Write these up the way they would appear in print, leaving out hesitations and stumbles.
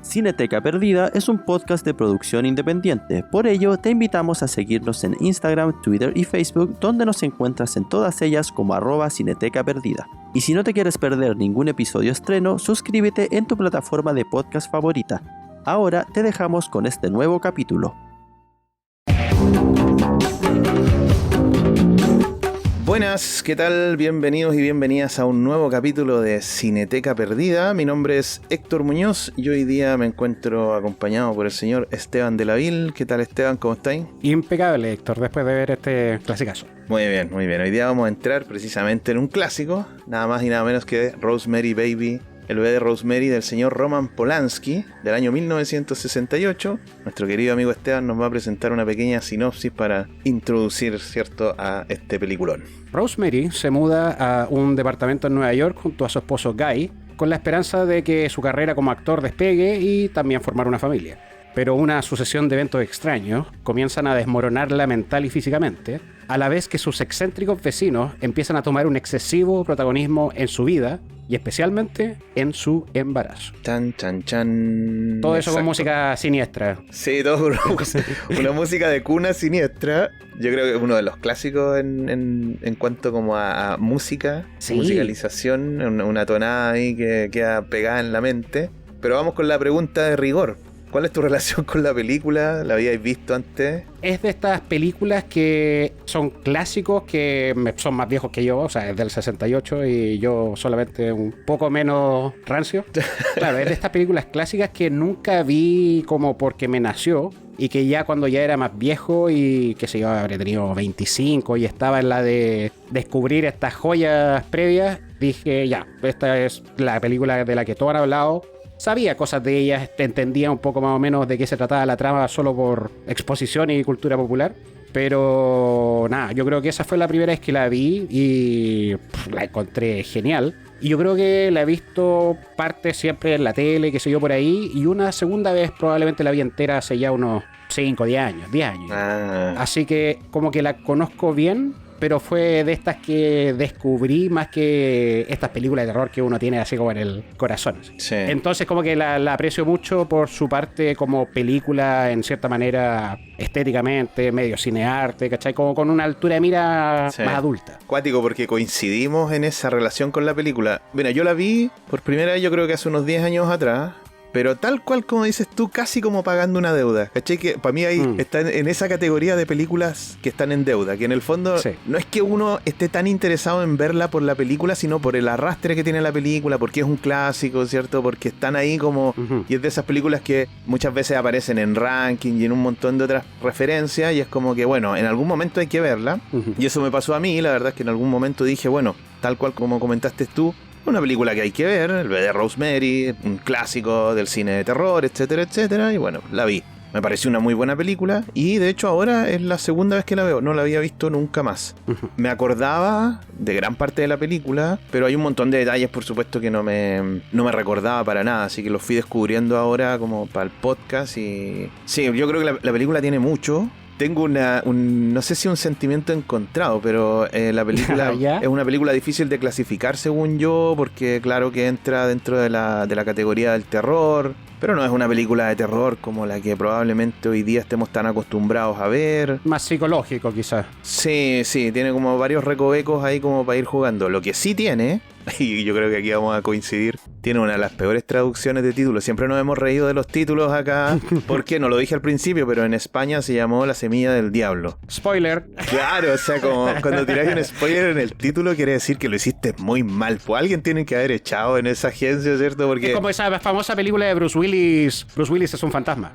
Cineteca Perdida es un podcast de producción independiente, por ello te invitamos a seguirnos en Instagram, Twitter y Facebook, donde nos encuentras en todas ellas como @Cineteca Perdida. Y si no te quieres perder ningún episodio estreno, suscríbete en tu plataforma de podcast favorita. Ahora te dejamos con este nuevo capítulo. Buenas, ¿qué tal? Bienvenidos y bienvenidas a un nuevo capítulo de Cineteca Perdida. Mi nombre es Héctor Muñoz y hoy día me encuentro acompañado por el señor Esteban de la Vil. ¿Qué tal, Esteban? ¿Cómo estáis? Impecable, Héctor, después de ver este clasicazo. Muy bien, muy bien. Hoy día vamos a entrar precisamente en un clásico, nada más y nada menos que Rosemary Baby, el bebé de Rosemary del señor Roman Polanski, del año 1968. Nuestro querido amigo Esteban nos va a presentar una pequeña sinopsis para introducir, ¿cierto?, a este peliculón. Rosemary se muda a un departamento en Nueva York junto a su esposo Guy, con la esperanza de que su carrera como actor despegue y también formar una familia. Pero una sucesión de eventos extraños comienzan a desmoronarla mental y físicamente, a la vez que sus excéntricos vecinos empiezan a tomar un excesivo protagonismo en su vida y especialmente en su embarazo. Chan, chan, chan. Todo eso Exacto. con música siniestra. Sí, todo una música de cuna siniestra. Yo creo que es uno de los clásicos en cuanto como a música, Sí. musicalización, una tonada ahí que queda pegada en la mente. Pero vamos con la pregunta de rigor. ¿Cuál es tu relación con la película? ¿La habíais visto antes? Es de estas películas que son clásicos, que son más viejos que yo, o sea, es del 68 y yo solamente un poco menos rancio. Claro, es de estas películas clásicas que nunca vi como porque me nació y que ya cuando ya era más viejo y que sé yo, habría tenido 25 y estaba en la de descubrir estas joyas previas, dije ya, esta es la película de la que todos han hablado. Sabía cosas de ellas, entendía un poco más o menos de qué se trataba la trama solo por exposición y cultura popular. Pero nada, yo creo que esa fue la primera vez que la vi y la encontré genial. Y yo creo que la he visto parte siempre en la tele, qué sé yo, por ahí. Y una segunda vez probablemente la vi entera hace ya unos 5, 10 años. Así que como que la conozco bien, pero fue de estas que descubrí más que estas películas de terror que uno tiene así como en el corazón. Sí. Entonces como que la aprecio mucho por su parte como película, en cierta manera, estéticamente, medio cinearte, ¿cachai? Como con una altura de mira Sí. más adulta. Cuático, porque coincidimos en esa relación con la película. Mira, yo la vi por primera vez yo creo que hace unos 10 años atrás. Pero tal cual como dices tú, casi como pagando una deuda. ¿Cachai? Que para mí ahí está en esa categoría de películas que están en deuda. Que en el fondo Sí. no es que uno esté tan interesado en verla por la película, sino por el arrastre que tiene la película, porque es un clásico, ¿cierto? Porque están ahí como... Y es de esas películas que muchas veces aparecen en ranking y en un montón de otras referencias. Y es como que, bueno, en algún momento hay que verla. Y eso me pasó a mí. La verdad es que en algún momento dije, bueno, tal cual como comentaste tú, una película que hay que ver, el bebé de Rosemary, un clásico del cine de terror, etcétera, etcétera. Y bueno, la vi. Me pareció una muy buena película y de hecho ahora es la segunda vez que la veo. No la había visto nunca más. Me acordaba de gran parte de la película, pero hay un montón de detalles, por supuesto, que no me recordaba para nada. Así que los fui descubriendo ahora como para el podcast. Y sí, yo creo que la película tiene mucho. Tengo no sé si un sentimiento encontrado, pero la película ¿Ya? es una película difícil de clasificar según yo, porque claro que entra dentro de la categoría del terror, pero no es una película de terror como la que probablemente hoy día estemos tan acostumbrados a ver. Más psicológico quizás. Sí, tiene como varios recovecos ahí como para ir jugando. Lo que sí tiene, y yo creo que aquí vamos a coincidir, tiene una de las peores traducciones de títulos. Siempre nos hemos reído de los títulos acá, porque no lo dije al principio, pero en España se llamó La Semilla del Diablo. Spoiler. Claro, o sea, como cuando tiráis un spoiler en el título quiere decir que lo hiciste muy mal. Pues alguien tiene que haber echado en esa agencia, ¿cierto? Porque Es como esa famosa película de Bruce Willis. Bruce Willis es un fantasma.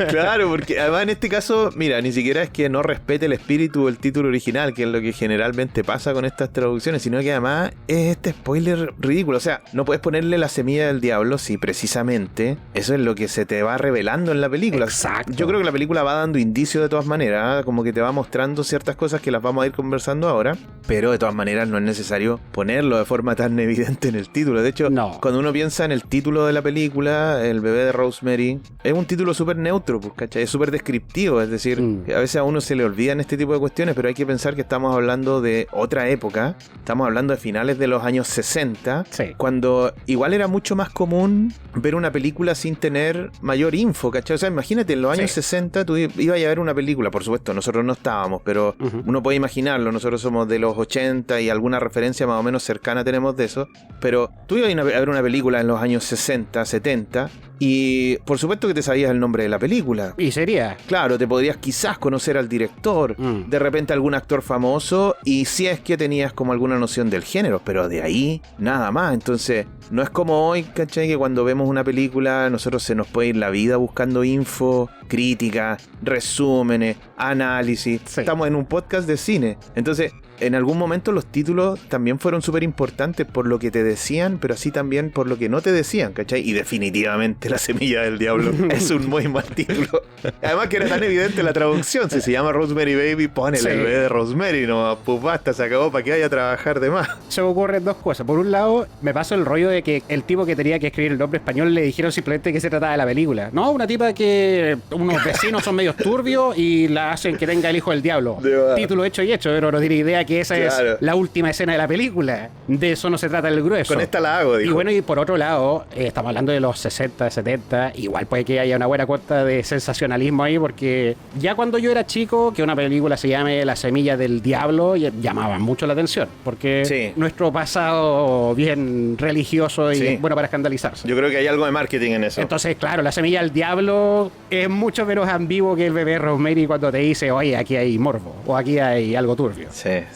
claro, porque además en este caso, mira, ni siquiera es que no respete el espíritu del título original, que es lo que generalmente pasa con estas traducciones, sino que además es este spoiler ridículo. O sea, no puedes ponerle La Semilla del Diablo si precisamente eso es lo que se te va revelando en la película. Exacto. Yo creo que la película va dando indicios de todas maneras, ¿eh? Como que te va mostrando ciertas cosas que las vamos a ir conversando ahora, pero de todas maneras no es necesario ponerlo de forma tan evidente en el título. De hecho, No. cuando uno piensa en el título de la película, El bebé de Rosemary, es un título súper neutro, pues, ¿cachai? Es súper descriptivo, es decir, a veces a uno se le olvidan este tipo de cuestiones, pero hay que pensar que estamos hablando de otra época, estamos hablando de finales de los años 60, cuando igual era mucho más común ver una película sin tener mayor info, ¿cachai? O sea, imagínate, en los años 60 tú ibas a ver una película, por supuesto, nosotros no estábamos, pero uno puede imaginarlo, nosotros somos de los 80 y alguna referencia más o menos cercana tenemos de eso, pero tú ibas a ver una película en los años 60, 70, y por supuesto que te sabías el nombre de la película. Y sería. Claro, te podrías quizás conocer al director, de repente algún actor famoso, y si es que tenías como alguna noción del género, pero de ahí nada más. Entonces, no es como hoy, ¿cachai? Que cuando vemos una película, nosotros se nos puede ir la vida buscando info, crítica, resúmenes, análisis. Estamos en un podcast de cine. Entonces, en algún momento los títulos también fueron súper importantes por lo que te decían, pero así también por lo que no te decían, ¿cachai? Y definitivamente La Semilla del Diablo es un muy mal título. Además que era tan evidente la traducción. Si se llama Rosemary Baby, ponele el bebé de Rosemary, no, pues basta, se acabó, para que vaya a trabajar de más. Se me ocurren dos cosas. Por un lado, me pasó el rollo de que el tipo que tenía que escribir el nombre español le dijeron simplemente que se trataba de la película. No, una tipa que unos vecinos son medios turbios y la hacen que tenga el hijo del diablo. Título hecho y hecho, pero no tiene idea que esa es la última escena de la película. De eso no se trata el grueso. Con esta la hago, dijo. Y bueno, y por otro lado, estamos hablando de los 60, 70, igual puede que haya una buena cuota de sensacionalismo ahí, porque ya cuando yo era chico, que una película se llame La Semilla del Diablo, llamaba mucho la atención, porque nuestro pasado bien religioso y bueno para escandalizarse. Yo creo que hay algo de marketing en eso. Entonces, claro, La Semilla del Diablo es mucho menos ambiguo que el bebé Rosemary cuando te dice, oye, aquí hay morbo, o aquí hay algo turbio.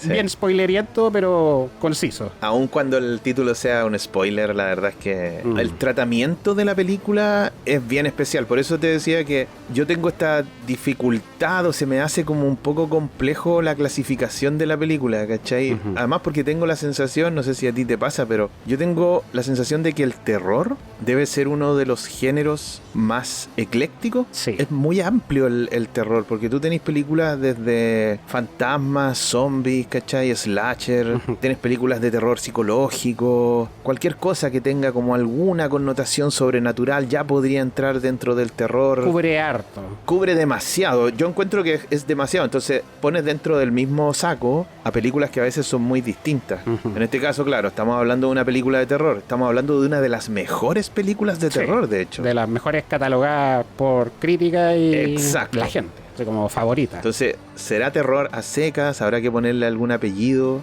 Bien spoileriento, pero conciso. Aun cuando el título sea un spoiler, la verdad es que el tratamiento de la película es bien especial. Por eso te decía que yo tengo esta dificultad, o se me hace como un poco complejo la clasificación de la película, ¿cachai? Además porque tengo la sensación, no sé si a ti te pasa, pero yo tengo la sensación de que el terror debe ser uno de los géneros más eclécticos. Es muy amplio el terror, porque tú tenés películas desde fantasmas, zombies, ¿cachai? Slasher, tienes películas de terror psicológico, cualquier cosa que tenga como alguna connotación sobrenatural ya podría entrar dentro del terror. Cubre harto. Cubre demasiado. Yo encuentro que es demasiado. Entonces pones dentro del mismo saco a películas que a veces son muy distintas. En este caso, claro, estamos hablando de una película de terror. Estamos hablando de una de las mejores películas de terror, de hecho. De las mejores catalogadas por crítica y la gente. Como favorita. Entonces, ¿será terror a secas? ¿Habrá que ponerle algún apellido?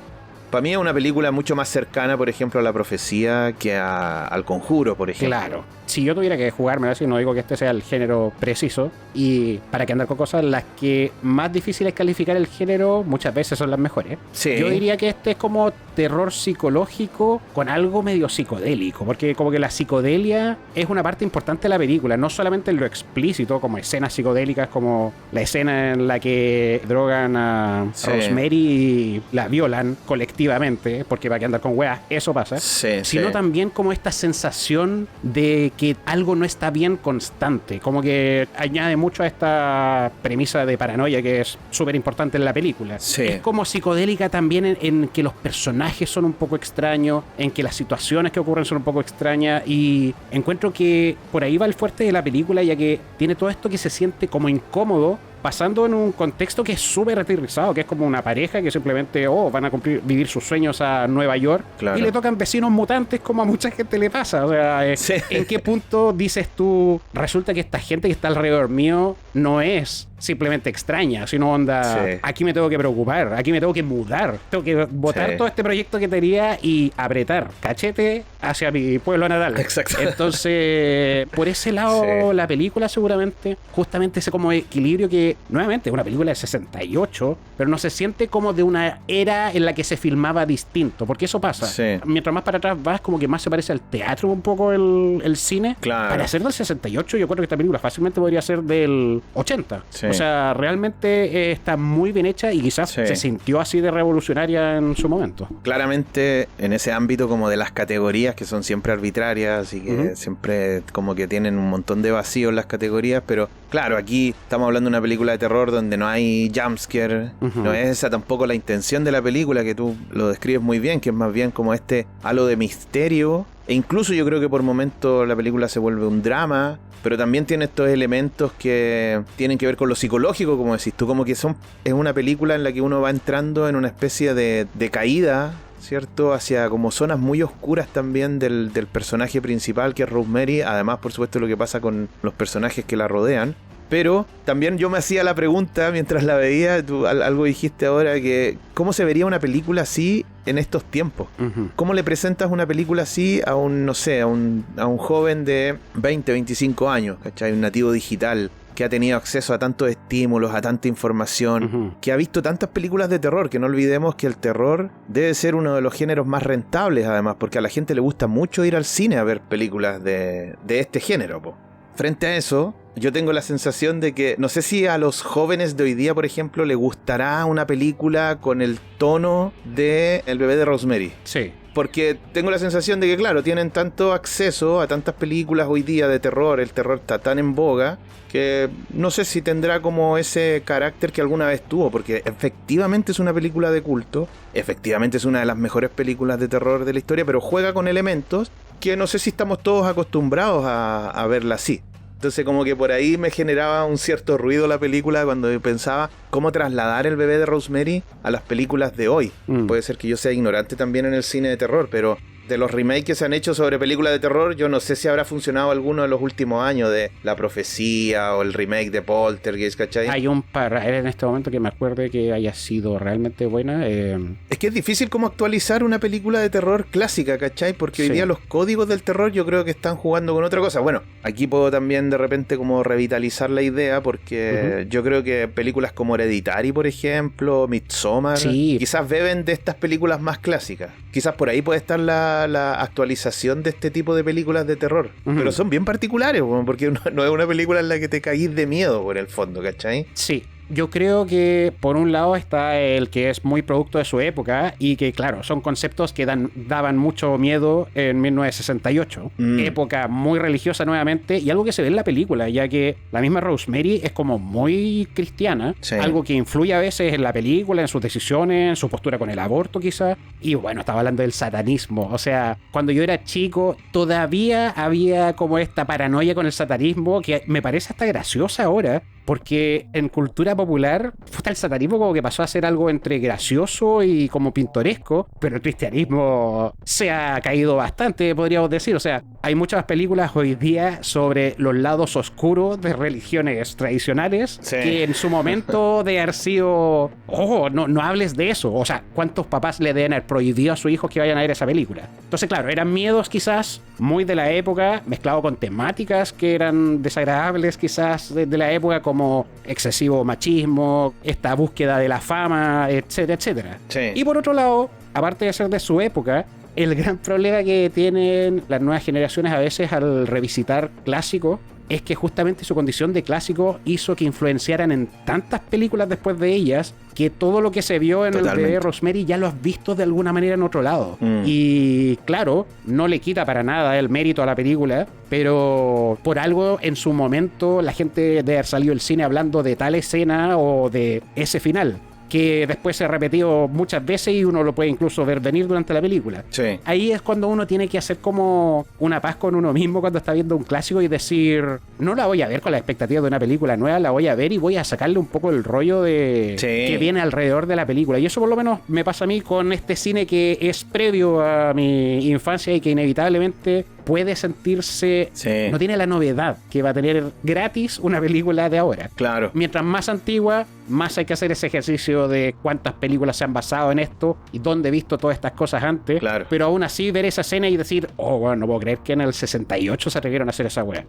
Para mí es una película mucho más cercana, por ejemplo, a La Profecía que al Conjuro, por ejemplo. Claro. Si yo tuviera que jugarme así, no digo que este sea el género preciso, y para que andar con cosas, las que más difíciles calificar el género muchas veces son las mejores. Yo diría que este es como terror psicológico con algo medio psicodélico, porque como que la psicodelia es una parte importante de la película, no solamente en lo explícito, como escenas psicodélicas, como la escena en la que drogan a Rosemary y la violan colectivamente, porque para que andar con weas, eso pasa, sino también como esta sensación de que algo no está bien constante, como que añade mucho a esta premisa de paranoia que es súper importante en la película. Es como psicodélica también en que los personajes son un poco extraños, en que las situaciones que ocurren son un poco extrañas, y encuentro que por ahí va el fuerte de la película, ya que tiene todo esto que se siente como incómodo, pasando en un contexto que es súper aterrizado, que es como una pareja que simplemente van a vivir sus sueños a Nueva York, y le tocan vecinos mutantes como a mucha gente le pasa. O sea, ¿en qué punto dices tú, resulta que esta gente que está alrededor mío no es simplemente extraña, sino onda, aquí me tengo que preocupar, aquí me tengo que mudar, tengo que botar todo este proyecto que tenía y apretar cachete hacia mi pueblo natal? Exacto. Entonces, por ese lado, la película seguramente, justamente ese como equilibrio que, nuevamente, es una película de 68, pero no se siente como de una era en la que se filmaba distinto, porque eso pasa. Mientras más para atrás vas, como que más se parece al teatro un poco el cine. Para ser del 68, yo creo que esta película fácilmente podría ser del 80. O sea, realmente está muy bien hecha y quizás se sintió así de revolucionaria en su momento. Claramente, en ese ámbito como de las categorías que son siempre arbitrarias y que siempre como que tienen un montón de vacíos las categorías, pero Claro, aquí estamos hablando de una película de terror donde no hay jumpscare, no es esa tampoco la intención de la película, que tú lo describes muy bien, que es más bien como halo de misterio, e incluso yo creo que por momentos la película se vuelve un drama, pero también tiene estos elementos que tienen que ver con lo psicológico, como decís tú, como que es una película en la que uno va entrando en una especie de caída, ¿cierto? Hacia como zonas muy oscuras también del personaje principal, que es Rosemary. Además, por supuesto, lo que pasa con los personajes que la rodean. Pero también yo me hacía la pregunta mientras la veía, tú algo dijiste ahora, que ¿cómo se vería una película así en estos tiempos? ¿Cómo le presentas una película así a un, no sé, a un joven de 20, 25 años, ¿cachai? Un nativo digital, que ha tenido acceso a tantos estímulos, a tanta información, que ha visto tantas películas de terror, que no olvidemos que el terror debe ser uno de los géneros más rentables, además, porque a la gente le gusta mucho ir al cine a ver películas de este género, po. Frente a eso, yo tengo la sensación de que, no sé si a los jóvenes de hoy día, por ejemplo, les gustará una película con el tono de El bebé de Rosemary. Sí. Porque tengo la sensación de que, claro, tienen tanto acceso a tantas películas hoy día de terror, el terror está tan en boga, que no sé si tendrá como ese carácter que alguna vez tuvo, porque efectivamente es una película de culto, efectivamente es una de las mejores películas de terror de la historia, pero juega con elementos que no sé si estamos todos acostumbrados a verla así. Entonces como que por ahí me generaba un cierto ruido la película cuando yo pensaba cómo trasladar El bebé de Rosemary a las películas de hoy. Puede ser que yo sea ignorante también en el cine de terror, pero de los remakes que se han hecho sobre películas de terror, yo no sé si habrá funcionado alguno de los últimos años, de La Profecía o el remake de Poltergeist, ¿cachai? Hay un par en este momento que me acuerde que haya sido realmente buena. Es que es difícil como actualizar una película de terror clásica, ¿cachai? Porque hoy día los códigos del terror yo creo que están jugando con otra cosa. Bueno, aquí puedo también de repente como revitalizar la idea, porque yo creo que películas como Hereditary, por ejemplo, Midsommar, quizás beben de estas películas más clásicas. Quizás por ahí puede estar la actualización de este tipo de películas de terror. Pero son bien particulares, porque no es una película en la que te caís de miedo por el fondo, ¿cachai? Sí. Yo creo que por un lado está el que es muy producto de su época y que, claro, son conceptos que daban mucho miedo en 1968. Época muy religiosa nuevamente, y algo que se ve en la película, ya que la misma Rosemary es como muy cristiana, algo que influye a veces en la película, en sus decisiones, en su postura con el aborto quizás. Y bueno, estaba hablando del satanismo. O sea, cuando yo era chico todavía había como esta paranoia con el satanismo que me parece hasta graciosa ahora, porque en cultura popular el satanismo como que pasó a ser algo entre gracioso y como pintoresco, pero el cristianismo se ha caído bastante, podríamos decir. O sea, hay muchas películas hoy día sobre los lados oscuros de religiones tradicionales que en su momento de haber sido, no hables de eso. O sea, ¿cuántos papás le deben haber prohibido a sus hijos que vayan a ver esa película? Entonces, claro, eran miedos quizás muy de la época, mezclado con temáticas que eran desagradables quizás de la época, como excesivo machismo, esta búsqueda de la fama, etcétera, etcétera. Y por otro lado, aparte de ser de su época, el gran problema que tienen las nuevas generaciones a veces al revisitar clásicos es que justamente su condición de clásico hizo que influenciaran en tantas películas después de ellas, que todo lo que se vio en el bebé Rosemary ya lo has visto de alguna manera en otro lado. Y claro, no le quita para nada el mérito a la película, pero por algo en su momento la gente debe haber salido del cine hablando de tal escena o de ese final, que después se ha repetido muchas veces y uno lo puede incluso ver venir durante la película. Ahí es cuando uno tiene que hacer como una paz con uno mismo cuando está viendo un clásico y decir, no la voy a ver con la expectativa de una película nueva, la voy a ver y voy a sacarle un poco el rollo de que viene alrededor de la película. Y eso por lo menos me pasa a mí con este cine que es previo a mi infancia y que inevitablemente puede sentirse, no tiene la novedad que va a tener gratis una película de ahora. Claro. Mientras más antigua, más hay que hacer ese ejercicio de cuántas películas se han basado en esto y dónde he visto todas estas cosas antes. Claro. Pero aún así ver esa escena y decir, bueno, no puedo creer que en el 68 se atrevieron a hacer esa wea.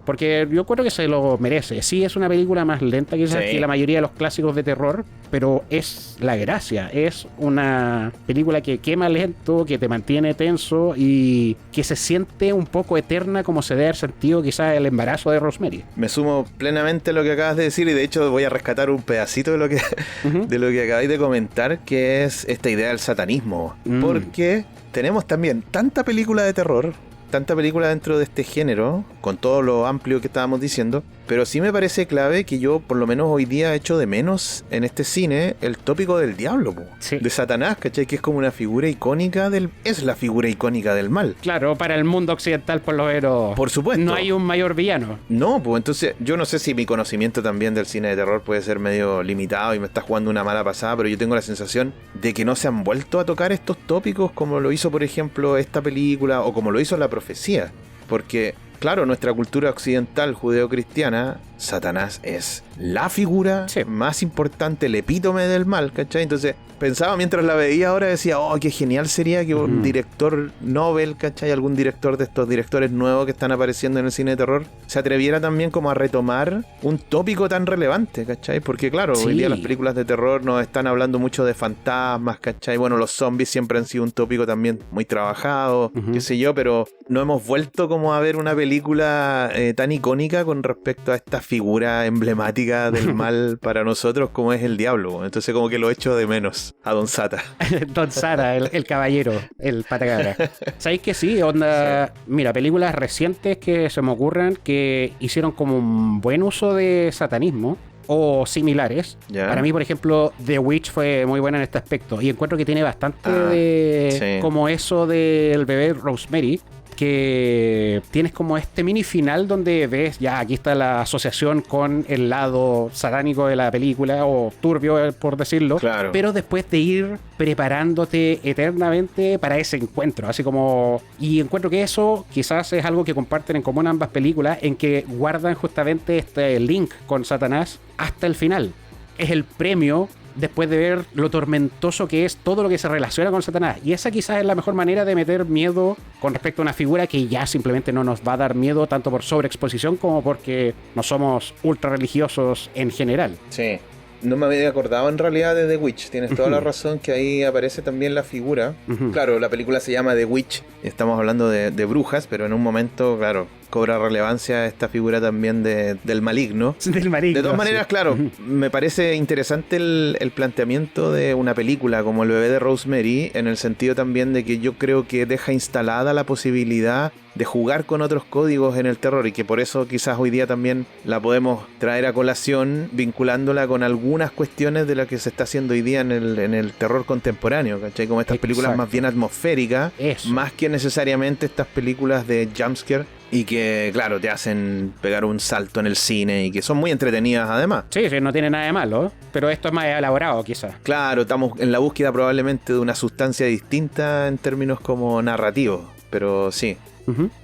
Porque yo creo que se lo merece. Sí, es una película más lenta quizás que la mayoría de los clásicos de terror, pero es la gracia. Es una película que quema lento, que te mantiene tenso y que se siente un poco eterna, como se debe haber sentido quizás el embarazo de Rosemary. Me sumo plenamente a lo que acabas de decir, y de hecho voy a rescatar un pedacito de lo que de lo que acabáis de comentar, que es esta idea del satanismo. Porque tenemos también tanta película de terror, tanta película dentro de este género, con todo lo amplio que estábamos diciendo, pero sí me parece clave que yo, por lo menos hoy día, echo de menos en este cine el tópico del diablo, sí, de Satanás, ¿cachai? Que es como una figura icónica es la figura icónica del mal. Claro, para el mundo occidental, por lo menos. Por supuesto. No hay un mayor villano. No, pues entonces yo no sé si mi conocimiento también del cine de terror puede ser medio limitado y me está jugando una mala pasada, pero yo tengo la sensación de que no se han vuelto a tocar estos tópicos como lo hizo, por ejemplo, esta película o como lo hizo La Profecía. Porque, claro, nuestra cultura occidental judeo-cristiana, Satanás es la figura más importante, el epítome del mal, ¿cachai? Entonces pensaba mientras la veía ahora, decía, oh, qué genial sería que un director Nobel, ¿cachai? Algún director de estos directores nuevos que están apareciendo en el cine de terror se atreviera también como a retomar un tópico tan relevante, ¿cachai? Porque claro, hoy día las películas de terror nos están hablando mucho de fantasmas, ¿cachai? Bueno, los zombies siempre han sido un tópico también muy trabajado, qué sé yo, pero no hemos vuelto como a ver una película tan icónica con respecto a esta figura emblemática del mal para nosotros como es el diablo. Entonces como que lo echo de menos a Don Sata. Don Sata, el caballero, el patacabra. ¿Sabéis que sí? Onda, sí. Mira, películas recientes que se me ocurran que hicieron como un buen uso de satanismo o similares. Para mí, por ejemplo, The Witch fue muy buena en este aspecto y encuentro que tiene bastante de como eso del bebé Rosemary, que tienes como este mini final donde ves, ya aquí está la asociación con el lado satánico de la película, o turbio por decirlo, claro, pero después de ir preparándote eternamente para ese encuentro, así como, y encuentro que eso quizás es algo que comparten en común ambas películas, en que guardan justamente este link con Satanás hasta el final. Es el premio después de ver lo tormentoso que es todo lo que se relaciona con Satanás. Y esa quizás es la mejor manera de meter miedo con respecto a una figura que ya simplemente no nos va a dar miedo, tanto por sobreexposición como porque no somos ultra religiosos en general. Sí. No me había acordado en realidad de The Witch. Tienes toda la razón que ahí aparece también la figura. Claro, la película se llama The Witch. Estamos hablando de brujas, pero en un momento, claro, cobra relevancia esta figura también del maligno. Del maligno. De todas maneras, claro, me parece interesante el planteamiento de una película como El bebé de Rosemary, en el sentido también de que yo creo que deja instalada la posibilidad de jugar con otros códigos en el terror y que por eso quizás hoy día también la podemos traer a colación vinculándola con algunas cuestiones de lo que se está haciendo hoy día en el terror contemporáneo, ¿cachai? Como estas películas más bien atmosféricas, más que necesariamente estas películas de jumpscare y que, claro, te hacen pegar un salto en el cine y que son muy entretenidas además. Sí, no tiene nada de malo, pero esto es más elaborado quizás. Claro, estamos en la búsqueda probablemente de una sustancia distinta en términos como narrativos, pero sí.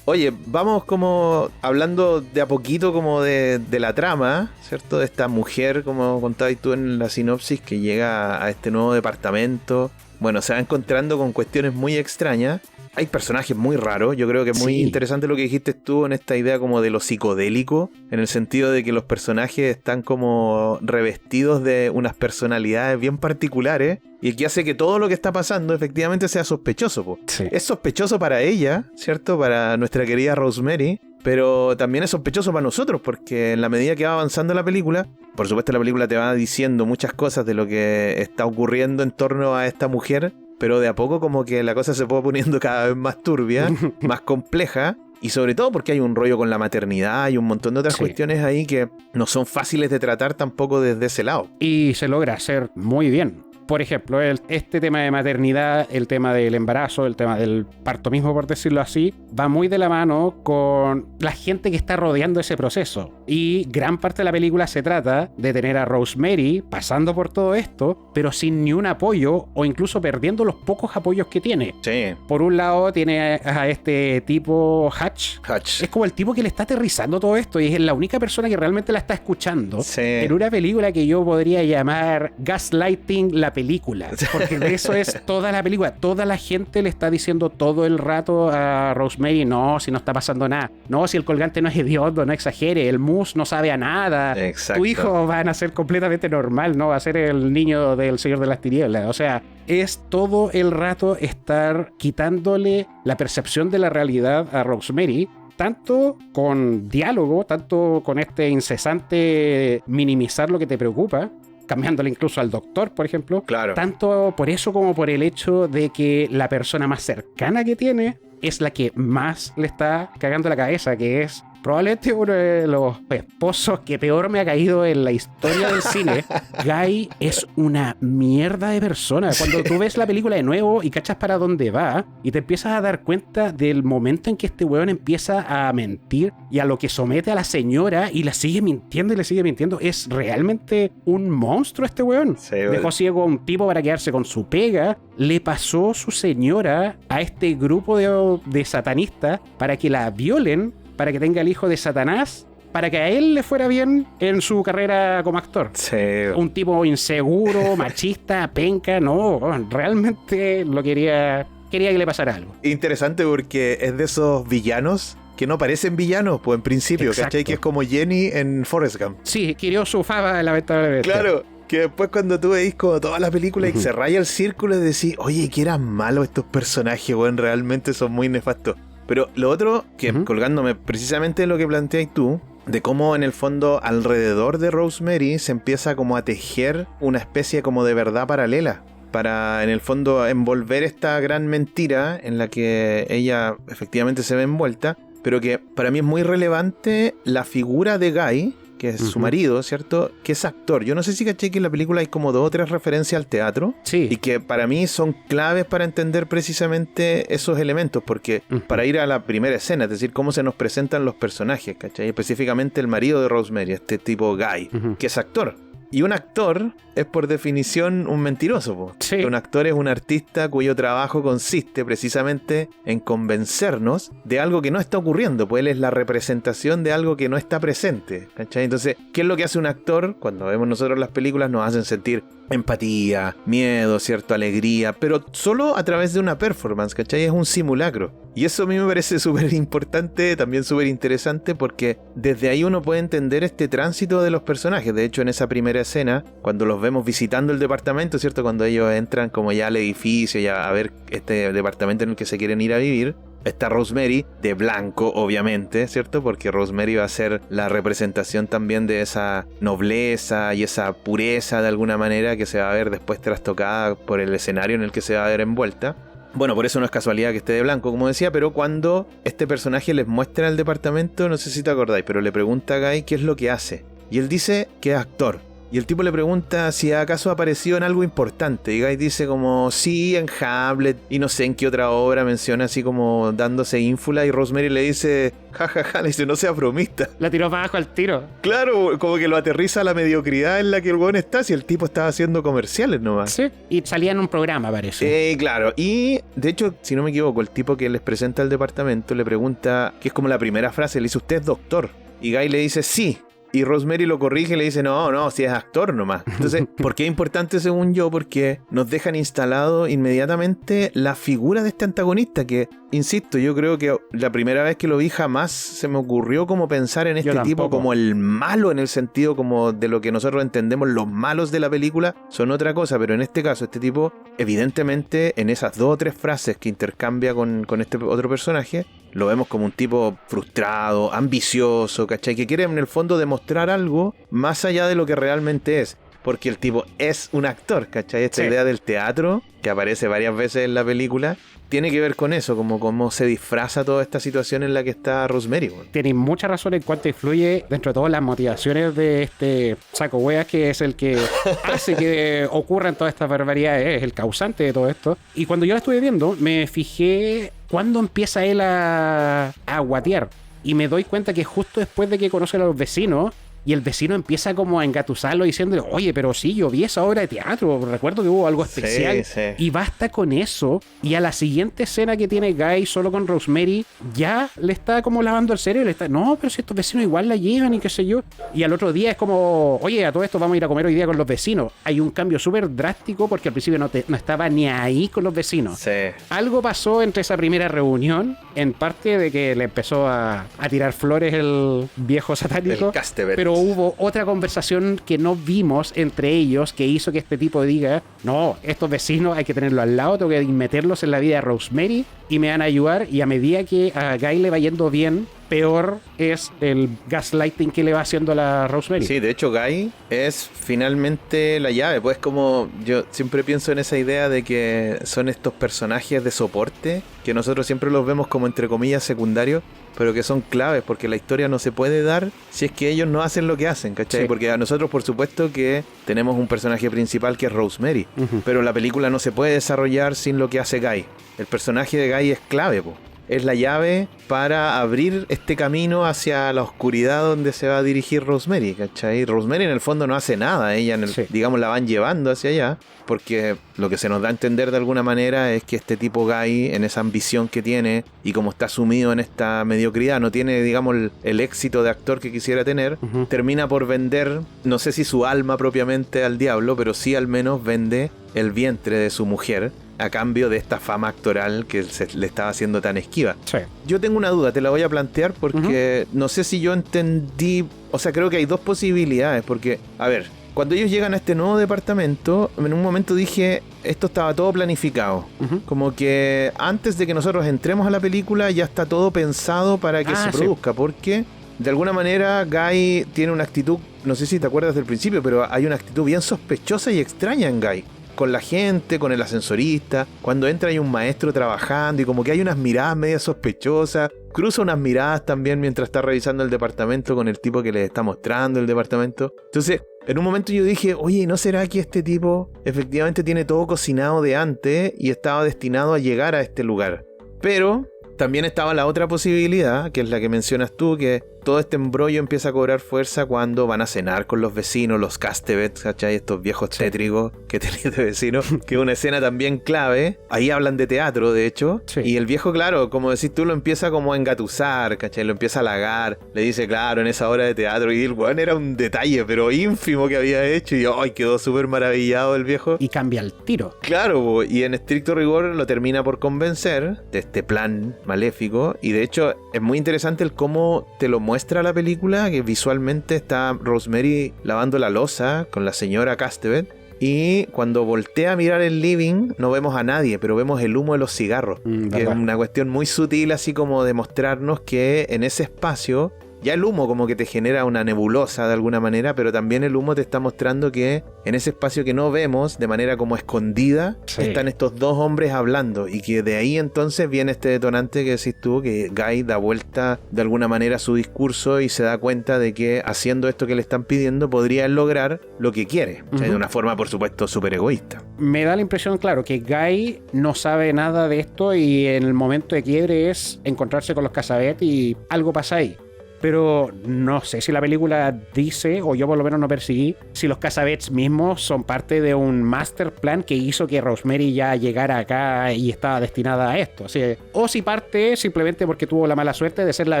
Oye, vamos como hablando de a poquito como de la trama, ¿cierto? De esta mujer, como contabas tú en la sinopsis, que llega a este nuevo departamento. Bueno, se va encontrando con cuestiones muy extrañas. Hay personajes muy raros. Yo creo que es muy interesante lo que dijiste tú en esta idea como de lo psicodélico, en el sentido de que los personajes están como revestidos de unas personalidades bien particulares y que hace que todo lo que está pasando efectivamente sea sospechoso, po. Sí. Es sospechoso para ella, ¿cierto? Para nuestra querida Rosemary, pero también es sospechoso para nosotros, porque en la medida que va avanzando la película, por supuesto la película te va diciendo muchas cosas de lo que está ocurriendo en torno a esta mujer, pero de a poco como que la cosa se va poniendo cada vez más turbia, más compleja, y sobre todo porque hay un rollo con la maternidad y un montón de otras cuestiones ahí que no son fáciles de tratar tampoco desde ese lado. Y se logra hacer muy bien. Por ejemplo, este tema de maternidad, el tema del embarazo, el tema del parto mismo, por decirlo así, va muy de la mano con la gente que está rodeando ese proceso. Y gran parte de la película se trata de tener a Rosemary pasando por todo esto, pero sin ni un apoyo o incluso perdiendo los pocos apoyos que tiene. Sí. Por un lado tiene a este tipo Hutch. Es como el tipo que le está aterrizando todo esto y es la única persona que realmente la está escuchando. Sí. En una película que yo podría llamar Gaslighting la película, porque de eso es toda la película. Toda la gente le está diciendo todo el rato a Rosemary, no, si no está pasando nada, no, si el colgante no es hediondo, no exagere, el mousse no sabe a nada. Exacto. Tu hijo va a nacer completamente normal, no va a ser el niño del Señor de las Tinieblas. O sea, es todo el rato estar quitándole la percepción de la realidad a Rosemary, tanto con diálogo, tanto con este incesante minimizar lo que te preocupa, cambiándole incluso al doctor, por ejemplo. Claro. Tanto por eso como por el hecho de que la persona más cercana que tiene es la que más le está cagando la cabeza, que es probablemente uno de los esposos que peor me ha caído en la historia del cine. Guy es una mierda de persona. Cuando tú ves la película de nuevo y cachas para dónde va y te empiezas a dar cuenta del momento en que este weón empieza a mentir y a lo que somete a la señora y la sigue mintiendo y le sigue mintiendo, es realmente un monstruo este weón. Sí, dejó ciego a un tipo para quedarse con su pega, le pasó su señora a este grupo de satanistas para que la violen, para que tenga el hijo de Satanás, para que a él le fuera bien en su carrera como actor. Sí. Un tipo inseguro, machista, penca, no, realmente lo quería que le pasara algo. Interesante porque es de esos villanos que no parecen villanos, pues en principio, Exacto. ¿cachai? Que es como Jenny en Forrest Gump. Sí, quirió su fama, lamentablemente. Claro, que después cuando tú veis como toda la película y Ujú. se raya el círculo y decís, oye, que eran malos estos personajes, weón, realmente son muy nefastos. Pero lo otro, que Ujú. colgándome precisamente de lo que planteáis tú, de cómo en el fondo alrededor de Rosemary se empieza como a tejer una especie como de verdad paralela, para en el fondo envolver esta gran mentira en la que ella efectivamente se ve envuelta, pero que para mí es muy relevante la figura de Guy, que es su Ujú. marido, ¿cierto? Que es actor. Yo no sé si caché que en la película hay como 2 o 3 referencias al teatro. Sí. Y que para mí son claves para entender precisamente esos elementos, porque Ujú. para ir a la primera escena, es decir, cómo se nos presentan los personajes, ¿cachai? Específicamente el marido de Rosemary, este tipo Guy, Ujú. que es actor. Y un actor es por definición un mentiroso, po. Sí. Un actor es un artista cuyo trabajo consiste precisamente en convencernos de algo que no está ocurriendo, pues él es la representación de algo que no está presente, ¿cachai? Entonces, ¿qué es lo que hace un actor? Cuando vemos nosotros las películas nos hacen sentir empatía, miedo, cierto, alegría, pero solo a través de una performance, ¿cachai? Es un simulacro. Y eso a mí me parece súper importante, también súper interesante, porque desde ahí uno puede entender este tránsito de los personajes. De hecho, en esa primera escena, cuando los vemos visitando el departamento, ¿cierto? Cuando ellos entran como ya al edificio, ya a ver este departamento en el que se quieren ir a vivir, está Rosemary de blanco, obviamente, ¿cierto? Porque Rosemary va a ser la representación también de esa nobleza y esa pureza de alguna manera que se va a ver después trastocada por el escenario en el que se va a ver envuelta. Bueno, por eso no es casualidad que esté de blanco, como decía, pero cuando este personaje les muestra el departamento, no sé si te acordáis, pero le pregunta a Guy qué es lo que hace. Y él dice que es actor. Y el tipo le pregunta si acaso apareció en algo importante. Y Guy dice como, sí, en Hamlet. Y no sé en qué otra obra menciona así como dándose ínfula. Y Rosemary le dice, jajaja, le dice, no seas bromista. La tiró para abajo al tiro. Claro, como que lo aterriza a la mediocridad en la que el weón está. Si el tipo estaba haciendo comerciales nomás. Sí. Y salía en un programa, parece. Claro, y de hecho, si no me equivoco, el tipo que les presenta el departamento le pregunta, que es como la primera frase, le dice, ¿usted es doctor? Y Guy le dice, sí. Y Rosemary lo corrige y le dice, no, si es actor nomás. Entonces, ¿por qué es importante según yo? Porque nos dejan instalado inmediatamente la figura de este antagonista que, insisto, yo creo que la primera vez que lo vi jamás se me ocurrió como pensar en este tipo tampoco. como el malo, en el sentido como de lo que nosotros entendemos los malos de la película son otra cosa, pero en este caso este tipo evidentemente en esas 2 o 3 frases que intercambia con este otro personaje lo vemos como un tipo frustrado, ambicioso, ¿cachai? Que quiere en el fondo demostrar algo más allá de lo que realmente es. Porque el tipo es un actor, ¿cachai? Esta Sí. idea del teatro, que aparece varias veces en la película, tiene que ver con eso, como cómo se disfraza toda esta situación en la que está Rosemary. Bueno. Tiene mucha razón en cuanto influye dentro de todas las motivaciones de este saco weas que es el que hace que ocurran todas estas barbaridades, es el causante de todo esto. Y cuando yo la estuve viendo, me fijé cuando empieza él a guatear. Y me doy cuenta que justo después de que conoce a los vecinos, y el vecino empieza como a engatusarlo diciéndole, oye, pero sí, yo vi esa obra de teatro, recuerdo que hubo algo especial. Sí. Y basta con eso. Y a la siguiente escena que tiene Guy solo con Rosemary, ya le está como lavando el cerebro. Le está, no, pero si estos vecinos igual la llevan y qué sé yo. Y al otro día es como, oye, a todo esto vamos a ir a comer hoy día con los vecinos. Hay un cambio súper drástico porque al principio no estaba ni ahí con los vecinos. Sí. Algo pasó entre esa primera reunión, en parte de que le empezó a tirar flores el viejo satánico. El Castevet. Pero hubo otra conversación que no vimos entre ellos que hizo que este tipo diga, no, estos vecinos hay que tenerlos al lado, tengo que meterlos en la vida de Rosemary y me van a ayudar. Y a medida que a Guy le va yendo bien peor es el gaslighting que le va haciendo a la Rosemary. Sí, de hecho Guy es finalmente la llave, pues como yo siempre pienso en esa idea de que son estos personajes de soporte, que nosotros siempre los vemos como entre comillas secundarios, pero que son claves, porque la historia no se puede dar si es que ellos no hacen lo que hacen, ¿cachai? Sí. Porque a nosotros por supuesto que tenemos un personaje principal que es Rosemary, pero la película no se puede desarrollar sin lo que hace Guy. El personaje de Guy es clave, po. Es la llave para abrir este camino hacia la oscuridad donde se va a dirigir Rosemary, ¿cachai? Rosemary en el fondo no hace nada, ella digamos la van llevando hacia allá, porque lo que se nos da a entender de alguna manera es que este tipo Guy, en esa ambición que tiene y como está sumido en esta mediocridad, no tiene, digamos, el éxito de actor que quisiera tener, termina por vender, no sé si su alma propiamente al diablo, pero sí al menos vende el vientre de su mujer a cambio de esta fama actoral que se le estaba haciendo tan esquiva. Sí. Yo tengo una duda, te la voy a plantear porque no sé si yo entendí, o sea, creo que hay dos posibilidades, porque, a ver, cuando ellos llegan a este nuevo departamento, en un momento dije, esto estaba todo planificado. Como que antes de que nosotros entremos a la película ya está todo pensado para que se produzca, porque de alguna manera Guy tiene una actitud, no sé si te acuerdas del principio, pero hay una actitud bien sospechosa y extraña en Guy. Con la gente, con el ascensorista, cuando entra hay un maestro trabajando y como que hay unas miradas medio sospechosas, cruza unas miradas también mientras está revisando el departamento con el tipo que le está mostrando el departamento. Entonces, en un momento yo dije, oye, ¿no será que este tipo efectivamente tiene todo cocinado de antes y estaba destinado a llegar a este lugar? Pero también estaba la otra posibilidad, que es la que mencionas tú, que todo este embrollo empieza a cobrar fuerza cuando van a cenar con los vecinos, los Castevets, ¿cachai? Estos viejos tétricos que tenían de vecinos, que es una escena también clave. Ahí hablan de teatro, de hecho. Sí. Y el viejo, claro, como decís tú, lo empieza como a engatusar, ¿cachai? Lo empieza a halagar. Le dice, claro, en esa hora de teatro. Y el weón era un detalle, pero ínfimo que había hecho. Y ¡ay! Quedó súper maravillado el viejo. Y cambia el tiro. Claro, y en estricto rigor lo termina por convencer de este plan maléfico. Y de hecho, es muy interesante el cómo te lo muestra la película, que visualmente está Rosemary lavando la loza con la señora Castevet, y cuando voltea a mirar el living no vemos a nadie, pero vemos el humo de los cigarros, que es una cuestión muy sutil, así como de mostrarnos que en ese espacio ya el humo como que te genera una nebulosa de alguna manera, pero también el humo te está mostrando que en ese espacio que no vemos, de manera como escondida, están estos dos hombres hablando, y que de ahí entonces viene este detonante que decís tú, que Guy da vuelta de alguna manera a su discurso y se da cuenta de que haciendo esto que le están pidiendo podría lograr lo que quiere, o sea, de una forma por supuesto súper egoísta. Me da la impresión, claro, que Guy no sabe nada de esto y en el momento de quiebre es encontrarse con los Cassavet y algo pasa ahí. Pero no sé si la película dice, o yo por lo menos no percibí, si los Cassavets mismos son parte de un master plan que hizo que Rosemary ya llegara acá y estaba destinada a esto. O si parte simplemente porque tuvo la mala suerte de ser la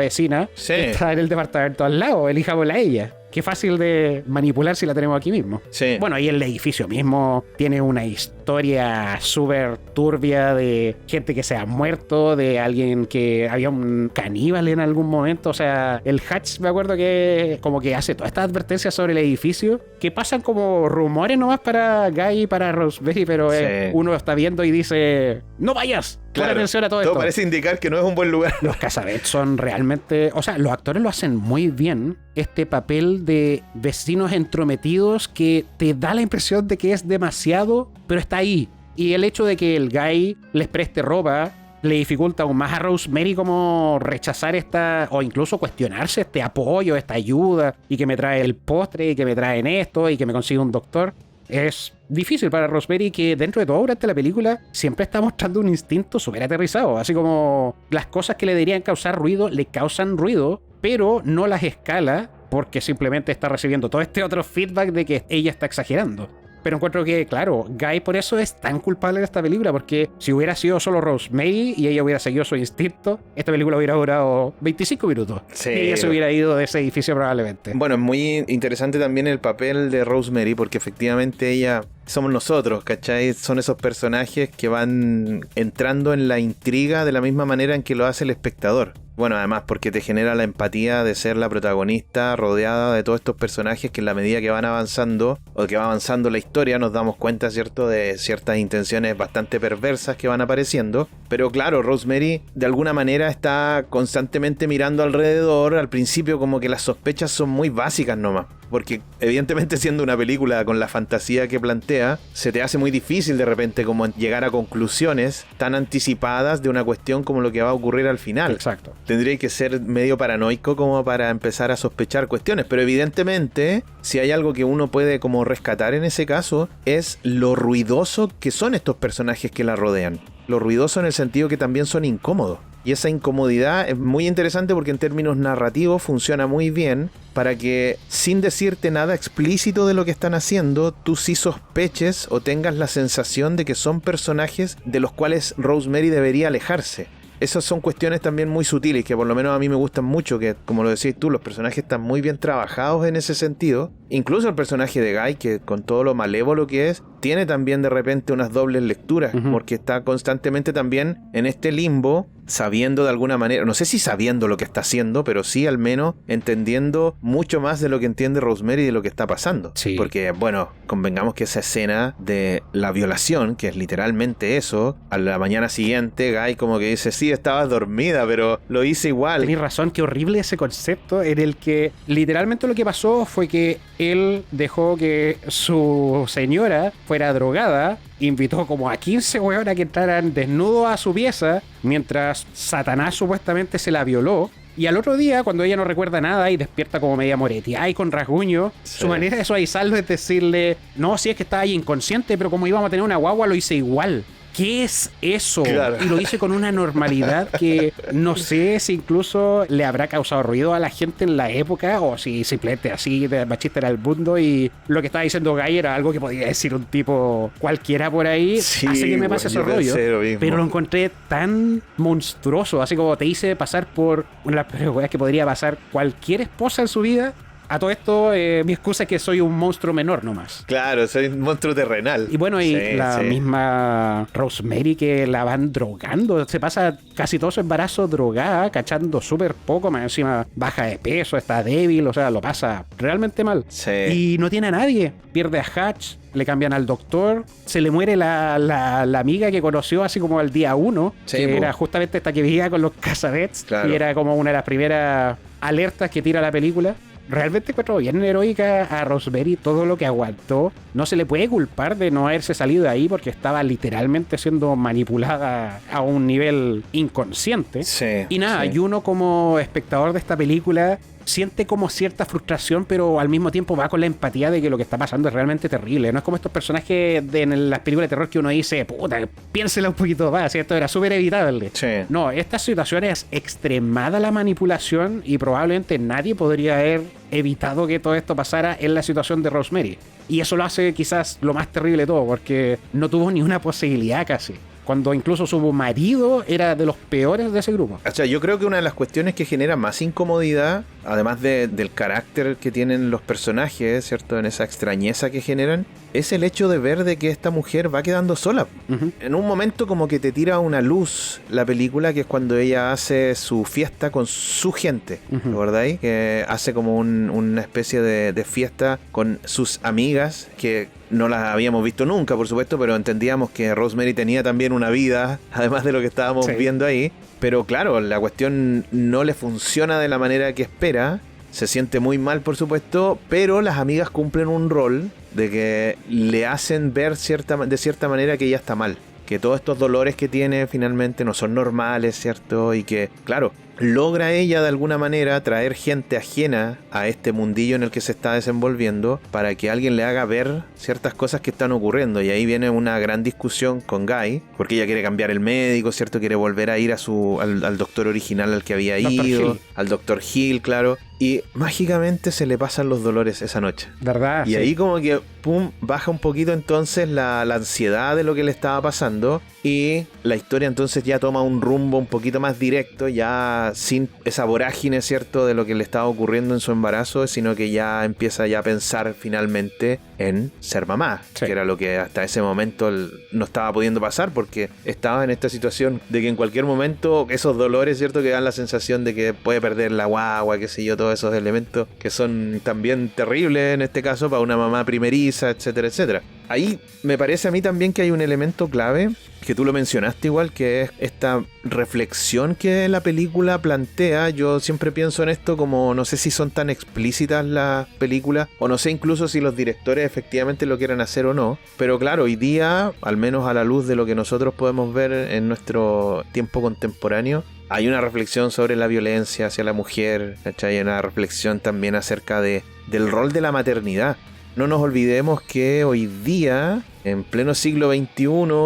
vecina que está en el departamento al lado, elijámosla a ella. Qué fácil de manipular si la tenemos aquí mismo. Sí. Bueno, y el edificio mismo tiene una historia súper turbia de gente que se ha muerto, de alguien que había un caníbal en algún momento. O sea, el Hatch, me acuerdo que como que hace todas estas advertencias sobre el edificio que pasan como rumores nomás para Guy y para Rosemary, pero uno está viendo y dice, no vayas. Claro, atención a todo esto. Parece indicar que no es un buen lugar. Los Cassavet son realmente... O sea, los actores lo hacen muy bien. Este papel de vecinos entrometidos que te da la impresión de que es demasiado, pero está ahí. Y el hecho de que el Guy les preste ropa le dificulta aún más a Rosemary como rechazar esta, o incluso cuestionarse este apoyo, esta ayuda, y que me trae el postre, y que me traen esto, y que me consigue un doctor. Es difícil para Rosemary, que dentro de todo durante la película siempre está mostrando un instinto súper aterrizado, así como las cosas que le deberían causar ruido le causan ruido, pero no las escala porque simplemente está recibiendo todo este otro feedback de que ella está exagerando. Pero encuentro que, claro, Guy por eso es tan culpable de esta película, porque si hubiera sido solo Rosemary y ella hubiera seguido su instinto, esta película hubiera durado 25 minutos. Sí. Y ella se hubiera ido de ese edificio probablemente. Bueno, es muy interesante también el papel de Rosemary, porque efectivamente ella somos nosotros, ¿cachai? Son esos personajes que van entrando en la intriga de la misma manera en que lo hace el espectador. Bueno, además porque te genera la empatía de ser la protagonista rodeada de todos estos personajes que en la medida que van avanzando o que va avanzando la historia nos damos cuenta, ¿cierto?, de ciertas intenciones bastante perversas que van apareciendo. Pero claro, Rosemary de alguna manera está constantemente mirando alrededor. Al principio como que las sospechas son muy básicas nomás. Porque evidentemente siendo una película con la fantasía que plantea, se te hace muy difícil de repente como llegar a conclusiones tan anticipadas de una cuestión como lo que va a ocurrir al final. Exacto. Tendría que ser medio paranoico como para empezar a sospechar cuestiones. Pero evidentemente, si hay algo que uno puede como rescatar en ese caso, es lo ruidoso que son estos personajes que la rodean. Lo ruidoso en el sentido que también son incómodos. Y esa incomodidad es muy interesante porque en términos narrativos funciona muy bien para que, sin decirte nada explícito de lo que están haciendo, tú sí sospeches o tengas la sensación de que son personajes de los cuales Rosemary debería alejarse. Esas son cuestiones también muy sutiles que por lo menos a mí me gustan mucho, que como lo decís tú, los personajes están muy bien trabajados en ese sentido. Incluso el personaje de Guy, que con todo lo malévolo que es, tiene también de repente unas dobles lecturas, porque está constantemente también en este limbo, sabiendo de alguna manera, no sé si sabiendo lo que está haciendo, pero sí al menos entendiendo mucho más de lo que entiende Rosemary de lo que está pasando. Sí. Porque, bueno, convengamos que esa escena de la violación, que es literalmente eso, a la mañana siguiente Guy como que dice, sí, estabas dormida, pero lo hice igual. Tenés razón, qué horrible ese concepto en el que literalmente lo que pasó fue que él dejó que su señora fuera drogada, invitó como a 15 hueonas que entraran desnudos a su pieza, mientras Satanás supuestamente se la violó. Y al otro día, cuando ella no recuerda nada y despierta como media moreteada y con rasguño, Sí. su manera de suavizarlo es decirle, no, si es que estaba ahí inconsciente, pero como íbamos a tener una guagua, lo hice igual. ¿Qué es eso? Claro. Y lo dice con una normalidad que no sé si incluso le habrá causado ruido a la gente en la época o si simplemente así de machista era el mundo y lo que estaba diciendo Guy era algo que podía decir un tipo cualquiera por ahí. Sí, hace que me pase ese yo rollo. pensé lo mismo. Pero lo encontré tan monstruoso, así como te hice pasar por una de las peores cosas que podría pasar cualquier esposa en su vida. A todo esto, mi excusa es que soy un monstruo menor nomás. Claro, soy un monstruo terrenal. Y bueno, y Sí, la sí. misma Rosemary que la van drogando. Se pasa casi todo su embarazo drogada, cachando súper poco, más encima baja de peso, está débil, o sea, lo pasa realmente mal. Sí. Y no tiene a nadie. Pierde a Hatch, le cambian al doctor, se le muere la amiga que conoció así como al día 1, Sí, que po. era justamente esta que vivía con los Casabets, Claro. y era como una de las primeras alertas que tira la película. Realmente encuentro bien heroica a Rosemary todo lo que aguantó. No se le puede culpar de no haberse salido de ahí porque estaba literalmente siendo manipulada a un nivel inconsciente. Sí, Y nada, sí. y uno como espectador de esta película siente como cierta frustración, pero al mismo tiempo va con la empatía de que lo que está pasando es realmente terrible. No es como estos personajes en las películas de terror que uno dice, puta, piénsela un poquito más, ¿cierto? Era súper evitable. Sí. No, esta situación es extremada la manipulación y probablemente nadie podría haber evitado que todo esto pasara en la situación de Rosemary. Y eso lo hace quizás lo más terrible de todo, porque no tuvo ni una posibilidad casi. Cuando incluso su marido era de los peores de ese grupo. O sea, yo creo que una de las cuestiones que genera más incomodidad, además del carácter que tienen los personajes, ¿cierto? En esa extrañeza que generan, es el hecho de ver de que esta mujer va quedando sola. Ujú. En un momento como que te tira una luz la película, que es cuando ella hace su fiesta con su gente, Ujú. ¿recordáis? Que hace como una especie de fiesta con sus amigas, que no las habíamos visto nunca, por supuesto, pero entendíamos que Rosemary tenía también una vida, además de lo que estábamos Sí. viendo ahí. Pero claro, la cuestión no le funciona de la manera que espera. Se siente muy mal, por supuesto, pero las amigas cumplen un rol de que le hacen ver de cierta manera que ella está mal. Que todos estos dolores que tiene finalmente no son normales, ¿cierto? Y que, claro, logra ella de alguna manera traer gente ajena a este mundillo en el que se está desenvolviendo para que alguien le haga ver ciertas cosas que están ocurriendo. Y ahí viene una gran discusión con Guy, porque ella quiere cambiar el médico, ¿cierto? Quiere volver a ir al doctor original al que había Dr. ido, Hill. al doctor Hill, claro. Y mágicamente se le pasan los dolores esa noche. ¿Verdad? Y Sí. ahí como que, pum, baja un poquito entonces la ansiedad de lo que le estaba pasando y la historia entonces ya toma un rumbo un poquito más directo, ya sin esa vorágine, ¿cierto?, de lo que le estaba ocurriendo en su embarazo, sino que ya empieza ya a pensar finalmente en ser mamá, Sí. que era lo que hasta ese momento no estaba pudiendo pasar, porque estaba en esta situación de que en cualquier momento esos dolores, ¿cierto?, que dan la sensación de que puede perder la guagua, qué sé yo, todos esos elementos que son también terribles en este caso para una mamá primeriza, etcétera, etcétera. Ahí me parece a mí también que hay un elemento clave, que tú lo mencionaste igual, que es esta reflexión que la película plantea. Yo siempre pienso en esto como, no sé si son tan explícitas las películas, o no sé incluso si los directores efectivamente lo quieran hacer o no, pero claro, hoy día, al menos a la luz de lo que nosotros podemos ver en nuestro tiempo contemporáneo, hay una reflexión sobre la violencia hacia la mujer, ¿cachai? Hay una reflexión también acerca del rol de la maternidad. No nos olvidemos que hoy día, en pleno siglo XXI,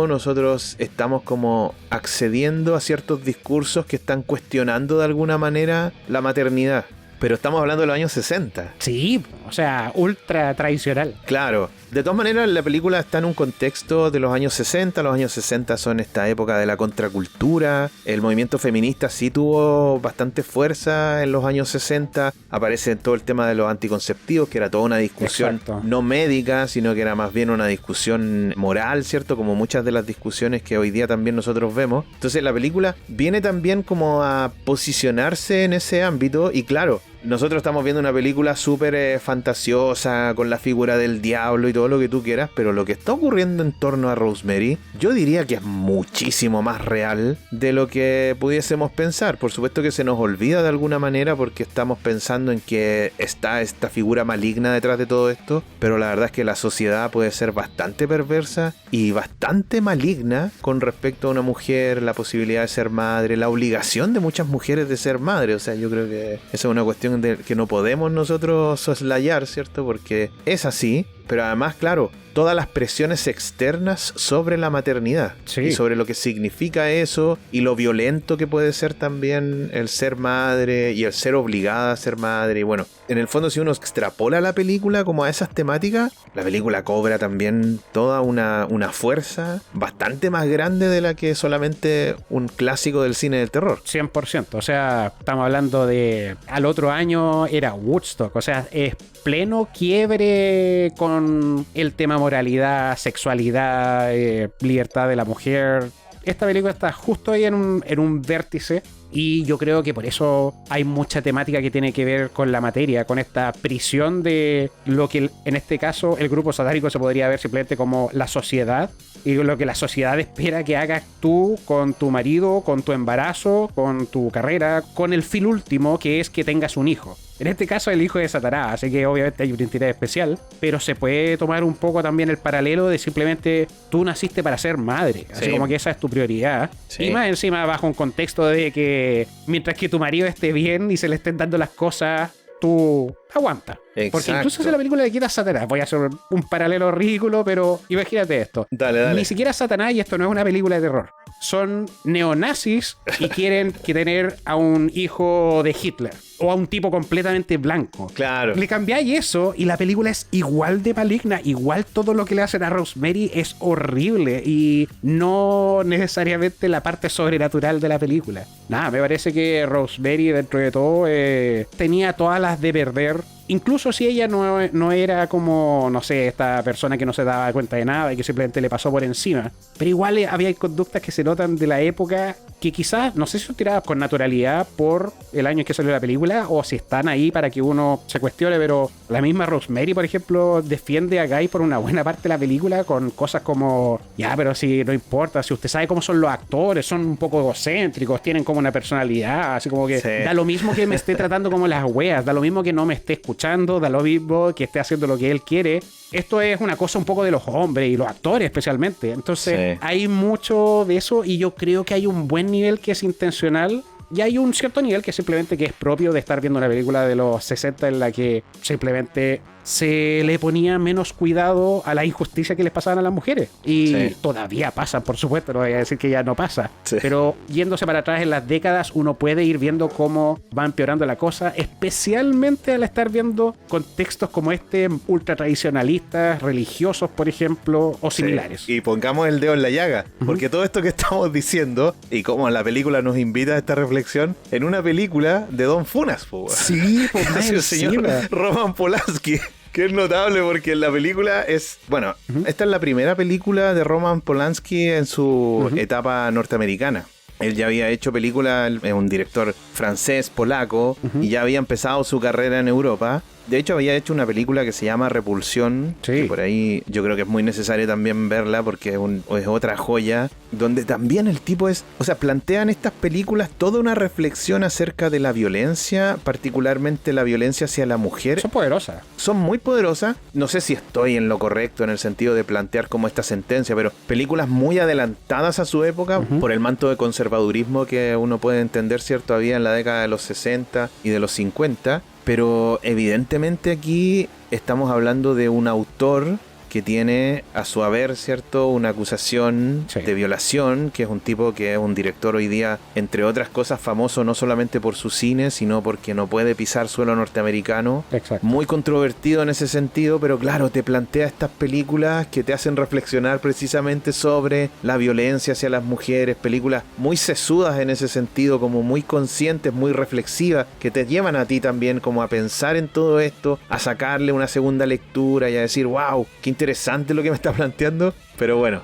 nosotros estamos como accediendo a ciertos discursos que están cuestionando de alguna manera la maternidad. Pero estamos hablando de los años 60. Sí, o sea, ultra tradicional. Claro. De todas maneras, la película está en un contexto de los años 60. Los años 60 son esta época de la contracultura. El movimiento feminista sí tuvo bastante fuerza en los años 60. Aparece todo el tema de los anticonceptivos, que era toda una discusión no médica, sino que era más bien una discusión moral, ¿cierto? Como muchas de las discusiones que hoy día también nosotros vemos. Entonces la película viene también como a posicionarse en ese ámbito y claro, nosotros estamos viendo una película súper fantasiosa, con la figura del diablo y todo lo que tú quieras, pero lo que está ocurriendo en torno a Rosemary, yo diría que es muchísimo más real de lo que pudiésemos pensar. Por supuesto que se nos olvida de alguna manera porque estamos pensando en que está esta figura maligna detrás de todo esto, pero la verdad es que la sociedad puede ser bastante perversa y bastante maligna con respecto a una mujer, la posibilidad de ser madre, la obligación de muchas mujeres de ser madre. O sea, yo creo que esa es una cuestión que no podemos nosotros soslayar, ¿cierto? Porque es así, pero además, claro, todas las presiones externas sobre la maternidad y sobre lo que significa eso y lo violento que puede ser también el ser madre y el ser obligada a ser madre. Y bueno, en el fondo si uno extrapola la película como a esas temáticas, la película cobra también toda una fuerza bastante más grande de la que solamente un clásico del cine del terror. 100%, o sea, estamos hablando de... Al otro año era Woodstock, o sea, es pleno quiebre con el tema moralidad, sexualidad, libertad de la mujer. Esta película está justo ahí en un vértice y yo creo que por eso hay mucha temática que tiene que ver con la materia, con esta prisión de lo que en este caso el grupo satánico se podría ver simplemente como la sociedad y lo que la sociedad espera que hagas tú con tu marido, con tu embarazo, con tu carrera, con el fin último que es que tengas un hijo. En este caso el hijo de Satanás, así que obviamente hay un interés especial, pero se puede tomar un poco también el paralelo de simplemente tú naciste para ser madre, así como que esa es tu prioridad. Sí. Y más encima bajo un contexto de que mientras que tu marido esté bien y se le estén dando las cosas, tú aguanta. Exacto. Porque incluso si la película le quita a Satanás, voy a hacer un paralelo ridículo, pero imagínate esto. Dale. Ni siquiera Satanás, y esto no es una película de terror, son neonazis y quieren tener a un hijo de Hitler o a un tipo completamente blanco. Claro. Le cambiáis eso y la película es igual de maligna, igual todo lo que le hacen a Rosemary es horrible y no necesariamente la parte sobrenatural de la película. Nada, me parece que Rosemary dentro de todo tenía todas las de perder. Incluso si ella no era como, no sé, esta persona que no se daba cuenta de nada y que simplemente le pasó por encima. Pero igual había conductas que se notan de la época que quizás, no sé si son tiradas con naturalidad por el año en que salió la película o si están ahí para que uno se cuestione, pero la misma Rosemary, por ejemplo, defiende a Guy por una buena parte de la película con cosas como, ya, pero si no importa, si usted sabe cómo son los actores, son un poco egocéntricos, tienen como una personalidad, así como que da lo mismo que me esté tratando como las weas, da lo mismo que no me esté escuchando, da lo mismo que esté haciendo lo que él quiere. Esto es una cosa un poco de los hombres y los actores especialmente. Entonces hay mucho de eso y yo creo que hay un buen nivel que es intencional y hay un cierto nivel que simplemente que es propio de estar viendo una película de los 60 en la que simplemente se le ponía menos cuidado a la injusticia que les pasaban a las mujeres. Y todavía pasa, por supuesto, no voy a decir que ya no pasa. Pero yéndose para atrás en las décadas, uno puede ir viendo cómo va empeorando la cosa, especialmente al estar viendo contextos como este, ultra tradicionalistas, religiosos, por ejemplo, o similares. Y pongamos el dedo en la llaga, porque todo esto que estamos diciendo, y como la película nos invita a esta reflexión, en una película de Don Funas, Sí, pues el señor Roman Polanski. Que es notable porque la película es... Bueno, esta es la primera película de Roman Polanski en su etapa norteamericana. Él ya había hecho películas, es un director francés, polaco, y ya había empezado su carrera en Europa. De hecho, había hecho una película que se llama Repulsión, que por ahí yo creo que es muy necesario también verla porque es otra joya, donde también el tipo plantean estas películas toda una reflexión acerca de la violencia, particularmente la violencia hacia la mujer. Son poderosas. Son muy poderosas. No sé si estoy en lo correcto en el sentido de plantear como esta sentencia, pero películas muy adelantadas a su época por el manto de conservadurismo que uno puede entender, ¿cierto? Había en la década de los 60 y de los 50. Pero evidentemente aquí estamos hablando de un autor que tiene a su haber, ¿cierto?, una acusación de violación, que es un tipo que es un director hoy día, entre otras cosas, famoso no solamente por su cine, sino porque no puede pisar suelo norteamericano. Exacto. Muy controvertido en ese sentido, pero claro, te plantea estas películas que te hacen reflexionar precisamente sobre la violencia hacia las mujeres, películas muy sesudas en ese sentido, como muy conscientes, muy reflexivas, que te llevan a ti también como a pensar en todo esto, a sacarle una segunda lectura y a decir, wow, qué interesante lo que me está planteando, pero bueno,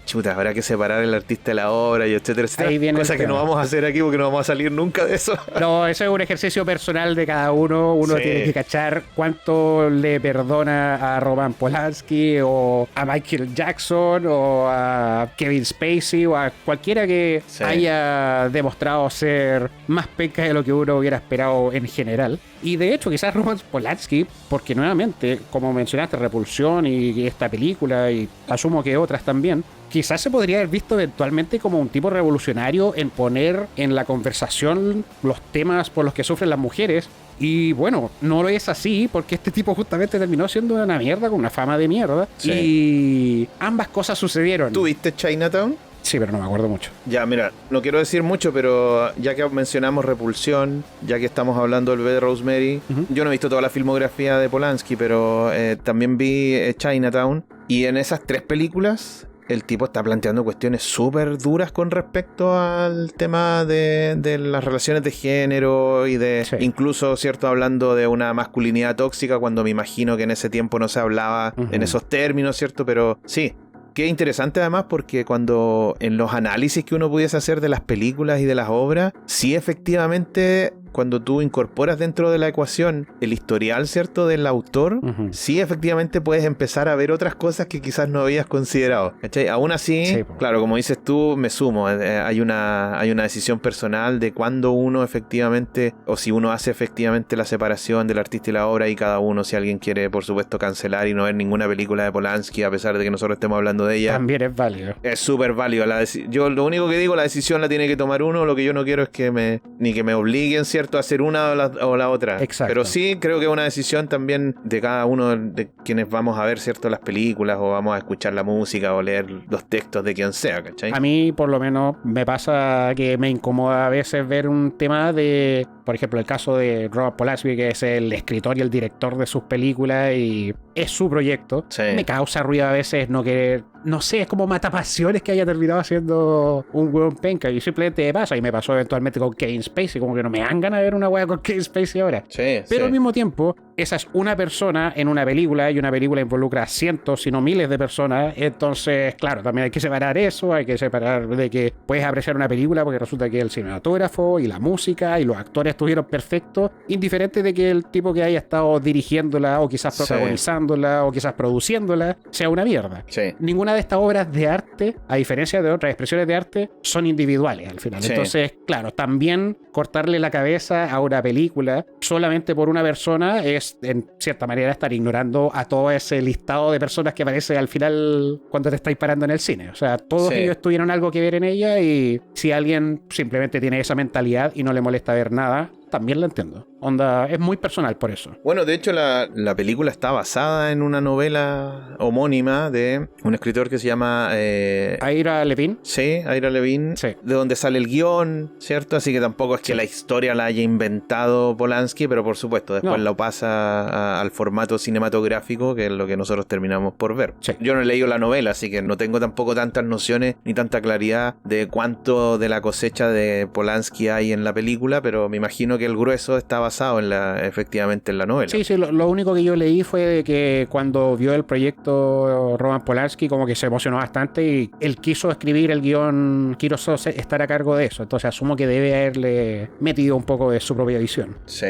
chuta, habrá que separar el artista de la obra y etcétera, etcétera. Cosa que no vamos a hacer aquí porque no vamos a salir nunca de eso. No, eso es un ejercicio personal de cada uno. Uno tiene que cachar cuánto le perdona a Roman Polanski o a Michael Jackson o a Kevin Spacey o a cualquiera que haya demostrado ser más penca de lo que uno hubiera esperado en general. Y de hecho, quizás Roman Polanski, porque nuevamente, como mencionaste, Repulsión y esta película, y asumo que otras también, quizás se podría haber visto eventualmente como un tipo revolucionario en poner en la conversación los temas por los que sufren las mujeres. Y bueno, no lo es así porque este tipo justamente terminó siendo una mierda con una fama de mierda. Y ambas cosas sucedieron. ¿Tú viste Chinatown? Sí, pero no me acuerdo mucho. Ya, mira, no quiero decir mucho, pero ya que mencionamos Repulsión, ya que estamos hablando del bebé de Rosemary, yo no he visto toda la filmografía de Polanski, pero también vi Chinatown, y en esas tres películas el tipo está planteando cuestiones súper duras con respecto al tema de las relaciones de género y de incluso, ¿cierto?, hablando de una masculinidad tóxica, cuando me imagino que en ese tiempo no se hablaba en esos términos, ¿cierto? Pero sí. Qué interesante además porque cuando en los análisis que uno pudiese hacer de las películas y de las obras, sí efectivamente cuando tú incorporas dentro de la ecuación el historial, ¿cierto?, del autor, sí efectivamente puedes empezar a ver otras cosas que quizás no habías considerado, ¿cachai? Aún así, claro, como dices tú, me sumo, hay una decisión personal de cuándo uno efectivamente, o si uno hace efectivamente la separación del artista y la obra, y cada uno, si alguien quiere, por supuesto, cancelar y no ver ninguna película de Polanski, a pesar de que nosotros estemos hablando de ella. También es válido. Es súper válido. Yo lo único que digo, la decisión la tiene que tomar uno, lo que yo no quiero es que ni que me obliguen, ¿cierto?, a hacer una o la otra. Exacto. Pero sí creo que es una decisión también de cada uno de quienes vamos a ver, ¿cierto?, las películas, o vamos a escuchar la música o leer los textos de quien sea, ¿cachai? A mí, por lo menos, me pasa que me incomoda a veces ver un tema de, por ejemplo, el caso de Roman Polanski, que es el escritor y el director de sus películas y es su proyecto. Me causa ruido a veces no querer, no sé, es como matapasiones que haya terminado haciendo un hueón penca, y simplemente pasa, y me pasó eventualmente con Kevin Spacey, como que no me dan ganas de ver una hueá con Kevin Spacey ahora. Pero al mismo tiempo, esa es una persona en una película, y una película involucra cientos, si no miles de personas. Entonces, claro, también hay que separar eso, hay que separar de que puedes apreciar una película porque resulta que el cinematógrafo y la música y los actores estuvieron perfectos, indiferente de que el tipo que haya estado dirigiéndola o quizás protagonizándola o quizás produciéndola sea una mierda. Ninguna de estas obras de arte, a diferencia de otras expresiones de arte, son individuales al final. Entonces, claro, también cortarle la cabeza a una película solamente por una persona es, en cierta manera, estar ignorando a todo ese listado de personas que aparece al final cuando te estáis parando en el cine. O sea, todos ellos tuvieron algo que ver en ella, y si alguien simplemente tiene esa mentalidad y no le molesta ver nada, también la entiendo. Onda, es muy personal por eso. Bueno, de hecho la película está basada en una novela homónima de un escritor que se llama... Ira Levin. Sí, Ira Levin. Sí. De donde sale el guión, ¿cierto? Así que tampoco es que la historia la haya inventado Polanski, pero por supuesto, después lo pasa al formato cinematográfico, que es lo que nosotros terminamos por ver. Yo no he leído la novela, así que no tengo tampoco tantas nociones ni tanta claridad de cuánto de la cosecha de Polanski hay en la película, pero me imagino que el grueso está basado basado efectivamente en la novela. Sí, lo único que yo leí fue de que cuando vio el proyecto Roman Polanski como que se emocionó bastante y él quiso escribir el guión, quiso estar a cargo de eso, entonces asumo que debe haberle metido un poco de su propia visión. Sí.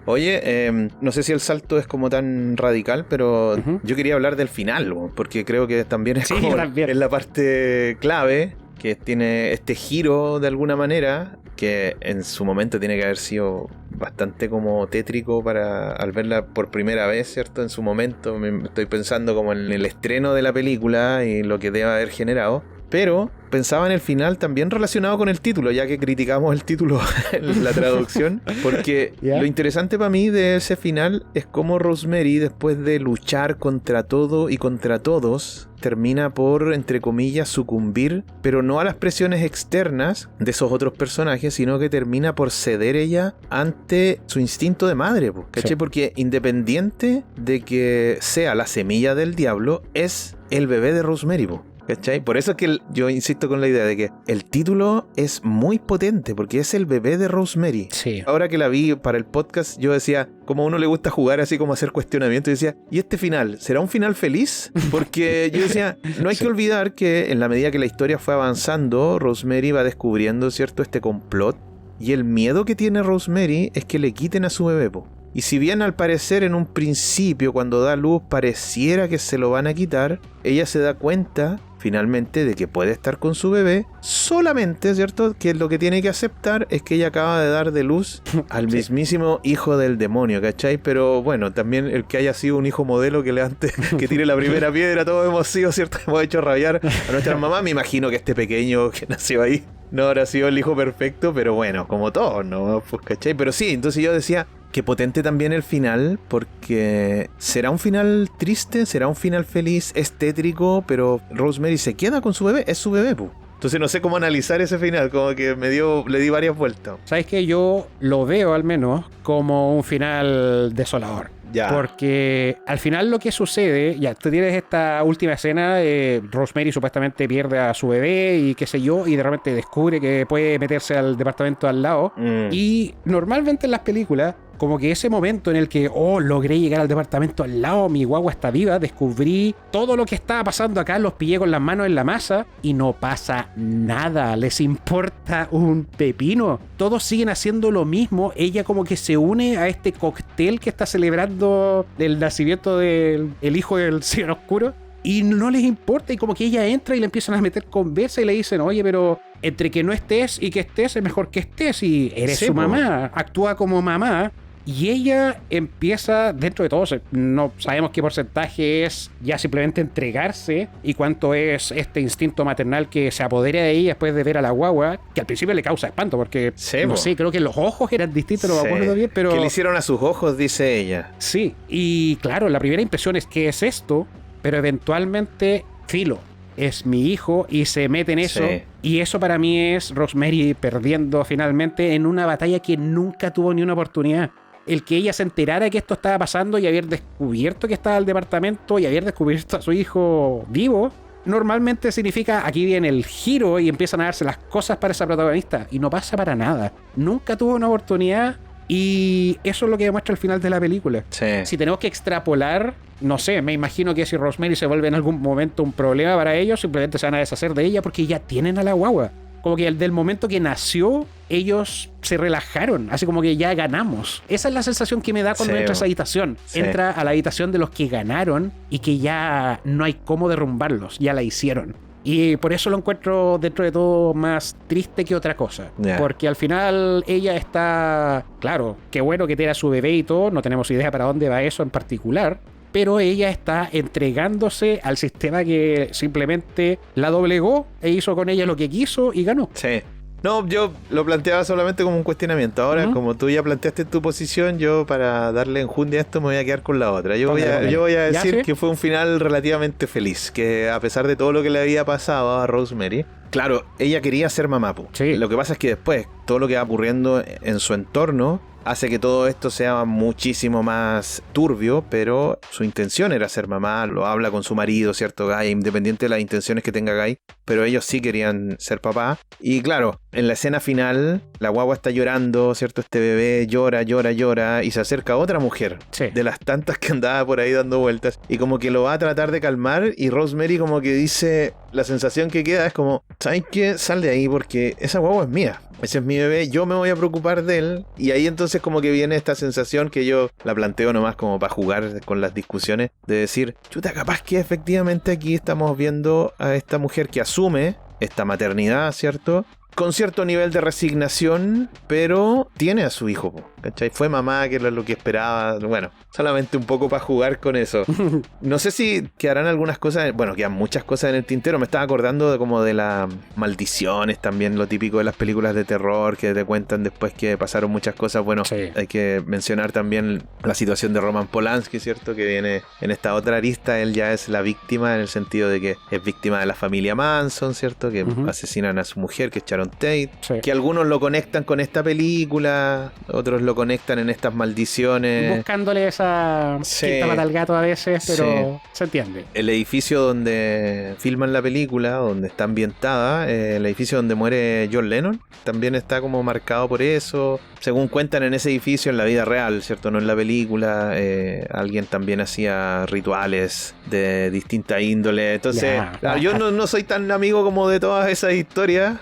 Oye, no sé si el salto es como tan radical, pero yo quería hablar del final, porque creo que también es como es la parte clave, que tiene este giro de alguna manera, que en su momento tiene que haber sido bastante como tétrico al verla por primera vez, ¿cierto? En su momento me estoy pensando como en el estreno de la película y lo que debe haber generado. Pero pensaba en el final también relacionado con el título, ya que criticamos el título en la traducción, porque lo interesante para mí de ese final es cómo Rosemary, después de luchar contra todo y contra todos, termina por, entre comillas, sucumbir, pero no a las presiones externas de esos otros personajes, sino que termina por ceder ella ante su instinto de madre, ¿cachai? Sí. Porque independiente de que sea la semilla del diablo, es el bebé de Rosemary, ¿cachai? Por eso es que yo insisto con la idea de que el título es muy potente, porque es el bebé de Rosemary. Sí. Ahora que la vi para el podcast, yo decía, como a uno le gusta jugar así como hacer cuestionamientos, y decía, ¿y este final? ¿Será un final feliz? Porque yo decía, no hay que olvidar que en la medida que la historia fue avanzando, Rosemary va descubriendo, ¿cierto?, este complot, y el miedo que tiene Rosemary es que le quiten a su bebé, Y si bien al parecer en un principio cuando da luz pareciera que se lo van a quitar, ella se da cuenta finalmente de que puede estar con su bebé, solamente, ¿cierto?, que lo que tiene que aceptar es que ella acaba de dar de luz al mismísimo hijo del demonio, ¿cachai? Pero bueno, también el que haya sido un hijo modelo que que tire la primera piedra, todos hemos sido, ¿cierto? Hemos hecho rabiar a nuestra mamá. Me imagino que este pequeño que nació ahí no habrá sido el hijo perfecto, pero bueno, como todos, ¿no? Pues, ¿cachai? Pero sí, entonces yo decía, qué potente también el final, porque ¿será un final triste? ¿Será un final feliz? Es tétrico, pero Rosemary se queda con su bebé, es su bebé, Entonces no sé cómo analizar ese final, como que le di varias vueltas. ¿Sabes qué? Yo lo veo al menos como un final desolador. Ya. Porque al final lo que sucede, ya, tú tienes esta última escena, Rosemary supuestamente pierde a su bebé y qué sé yo, y de repente descubre que puede meterse al departamento al lado. Y normalmente en las películas, como que ese momento en el que, logré llegar al departamento al lado, mi guagua está viva, descubrí todo lo que estaba pasando acá, los pillé con las manos en la masa y no pasa nada, les importa un pepino. Todos siguen haciendo lo mismo, ella como que se une a este cóctel que está celebrando el nacimiento del hijo del Señor Oscuro. Y no les importa, y como que ella entra y le empiezan a meter conversa y le dicen, oye, pero entre que no estés y que estés es mejor que estés, y eres su mamá, actúa como mamá. Y ella empieza, dentro de todo, no sabemos qué porcentaje es ya simplemente entregarse y cuánto es este instinto maternal que se apodera de ella después de ver a la guagua, que al principio le causa espanto porque, no sé, creo que los ojos eran distintos, no me acuerdo bien, pero... ¿Qué le hicieron a sus ojos? Dice ella. Sí, y claro, la primera impresión es que es esto, pero eventualmente, filo, es mi hijo y se mete en eso. Sí. Y eso para mí es Rosemary perdiendo finalmente en una batalla que nunca tuvo ni una oportunidad. El que ella se enterara que esto estaba pasando y haber descubierto que estaba el departamento y haber descubierto a su hijo vivo, normalmente significa aquí viene el giro y empiezan a darse las cosas para esa protagonista. Y no pasa para nada. Nunca tuvo una oportunidad. Y eso es lo que demuestra el final de la película. Sí. Si tenemos que extrapolar, no sé, me imagino que si Rosemary se vuelve en algún momento un problema para ellos, simplemente se van a deshacer de ella porque ya tienen a la guagua. Como que del momento que nació, ellos se relajaron, así como que ya ganamos. Esa es la sensación que me da cuando entra a esa habitación. Sí. Entra a la habitación de los que ganaron y que ya no hay cómo derrumbarlos, ya la hicieron. Y por eso lo encuentro dentro de todo más triste que otra cosa. Yeah. Porque al final ella está... Claro, qué bueno que tiene a su bebé y todo, no tenemos idea para dónde va eso en particular, pero ella está entregándose al sistema que simplemente la doblegó e hizo con ella lo que quiso y ganó. Sí. No, yo lo planteaba solamente como un cuestionamiento. Ahora, como tú ya planteaste tu posición, yo para darle enjundia a esto me voy a quedar con la otra. Yo voy a decir que fue un final relativamente feliz, que a pesar de todo lo que le había pasado a Rosemary, claro, ella quería ser mamá. Sí. Lo que pasa es que después, todo lo que va ocurriendo en su entorno hace que todo esto sea muchísimo más turbio, pero su intención era ser mamá, lo habla con su marido, ¿cierto? Guy, independiente de las intenciones que tenga Guy, pero ellos sí querían ser papá. Y claro, en la escena final, la guagua está llorando, ¿cierto? Este bebé llora, y se acerca otra mujer, de las tantas que andaba por ahí dando vueltas, y como que lo va a tratar de calmar, y Rosemary como que dice, la sensación que queda es como, ¿sabes qué? Sal de ahí porque esa guagua es mía. Ese es mi bebé, yo me voy a preocupar de él. Y ahí entonces como que viene esta sensación que yo la planteo nomás como para jugar con las discusiones, de decir, chuta, capaz que efectivamente aquí estamos viendo a esta mujer que asume esta maternidad, ¿cierto? Con cierto nivel de resignación, pero tiene a su hijo, ¿cachai? Fue mamá, que era lo que esperaba. Bueno, solamente un poco para jugar con eso. No sé si quedarán algunas cosas, bueno, quedan muchas cosas en el tintero. Me estaba acordando de como de las maldiciones también, lo típico de las películas de terror, que te cuentan después que pasaron muchas cosas. Bueno, sí. Hay que mencionar también la situación de Roman Polanski, ¿cierto? Que viene en esta otra arista. Él ya es la víctima en el sentido de que es víctima de la familia Manson, ¿cierto? Que asesinan a su mujer, que echaron Tate, sí. Que algunos lo conectan con esta película, otros lo conectan en estas maldiciones, buscándole esa quinta pata al gato a veces, pero sí. Se entiende. El edificio donde filman la película, donde está ambientada, el edificio donde muere John Lennon, también está como marcado por eso. Según cuentan, en ese edificio, en la vida real, ¿cierto? No en la película, alguien también hacía rituales de distinta índole. Entonces, claro, yo no soy tan amigo como de todas esas historias.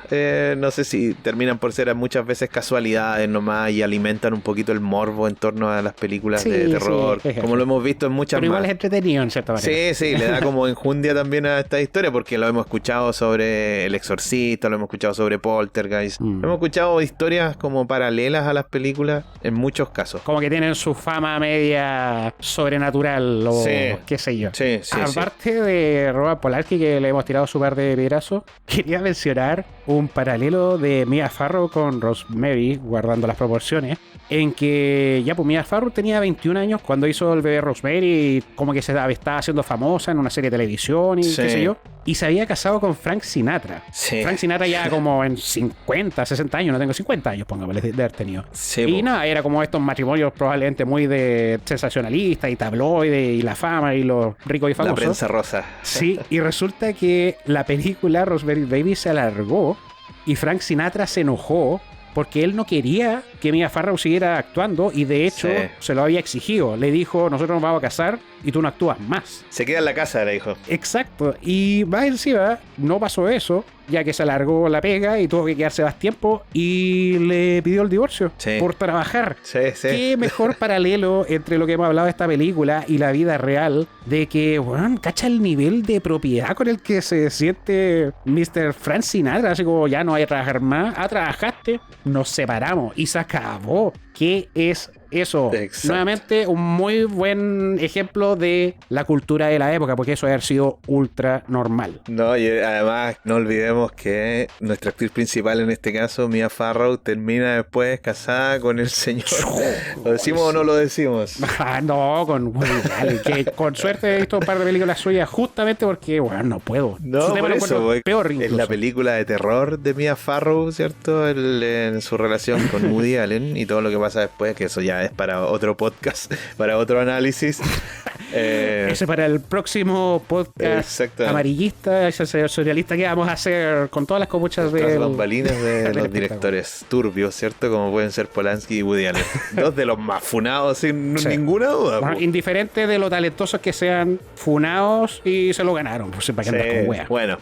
No sé si terminan por ser muchas veces casualidades nomás y alimentan un poquito el morbo en torno a las películas de terror, como lo hemos visto en muchas pero más. Igual es entretenido en cierta manera. Sí, le da como enjundia también a esta historia, porque lo hemos escuchado sobre El Exorcista, lo hemos escuchado sobre Poltergeist, hemos escuchado historias como paralelas a las películas en muchos casos. Como que tienen su fama media sobrenatural o qué sé yo. Sí, aparte de Roman Polanski, que le hemos tirado su par de piedrazos, quería mencionar un paralelo de Mia Farrow con Rosemary, guardando las proporciones, en que ya pues Mia Farrow tenía 21 años cuando hizo el bebé Rosemary, y como que se estaba haciendo famosa en una serie de televisión y qué sé yo, y se había casado con Frank Sinatra. Frank Sinatra ya como en 50, 60 años, no tengo 50 años, póngame, de haber tenido. Y nada, era como estos matrimonios probablemente muy de sensacionalista y tabloide y la fama y los ricos y famosos. La prensa rosa. Sí, y resulta que la película Rosemary Baby se alargó y Frank Sinatra se enojó porque él no quería que Mia Farrow siguiera actuando y de hecho se lo había exigido. Le dijo, nosotros nos vamos a casar y tú no actúas más. Se queda en la casa, le dijo. Exacto. Y más encima no pasó eso, ya que se alargó la pega y tuvo que quedarse más tiempo y le pidió el divorcio por trabajar. Qué mejor paralelo entre lo que hemos hablado de esta película y la vida real, de que, bueno, cacha el nivel de propiedad con el que se siente Mr. Frank Sinatra, así como ya no hay a trabajar más, trabajaste, nos separamos y se acabó. ¿Qué es eso? Exacto. Nuevamente, un muy buen ejemplo de la cultura de la época, porque eso debe haber sido ultra normal. No, y además no olvidemos que nuestra actriz principal en este caso, Mia Farrow, termina después casada con el señor. ¿Lo decimos o no lo decimos? No, con Woody Allen, que con suerte he visto un par de películas suyas justamente porque, bueno, no puedo. No, por eso, peor incluso. Es la película de terror de Mia Farrow, ¿cierto? En su relación con Woody Allen y todo lo que pasa después, que eso ya es para otro podcast, para otro análisis. Ese para el próximo podcast amarillista, ese serialista que vamos a hacer con todas las copuchas de las bambalinas de los directores turbios, ¿cierto? Como pueden ser Polanski y Woody Allen. Dos de los más funados, sin ninguna duda. Bueno, indiferente de lo talentosos que sean, funados y se lo ganaron, pues, para que andas con wea. Bueno,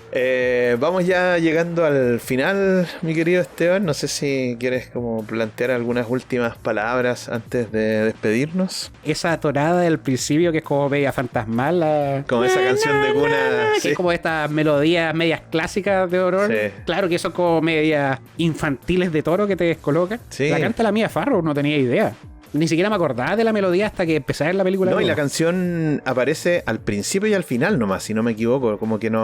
vamos ya llegando al final, mi querido Esteban. No sé si quieres como plantear algunas últimas palabras antes de despedirnos. Esa tonada del principio que es como media fantasmal, como esa canción de cuna, que es como estas melodías medias clásicas de horror, claro, que son como medias infantiles de Toro que te descolocan. La canta la Mia Farrow, no tenía idea. Ni siquiera me acordaba de la melodía hasta que empecé a ver la película. No, y la canción aparece al principio y al final nomás, si no me equivoco. Como que no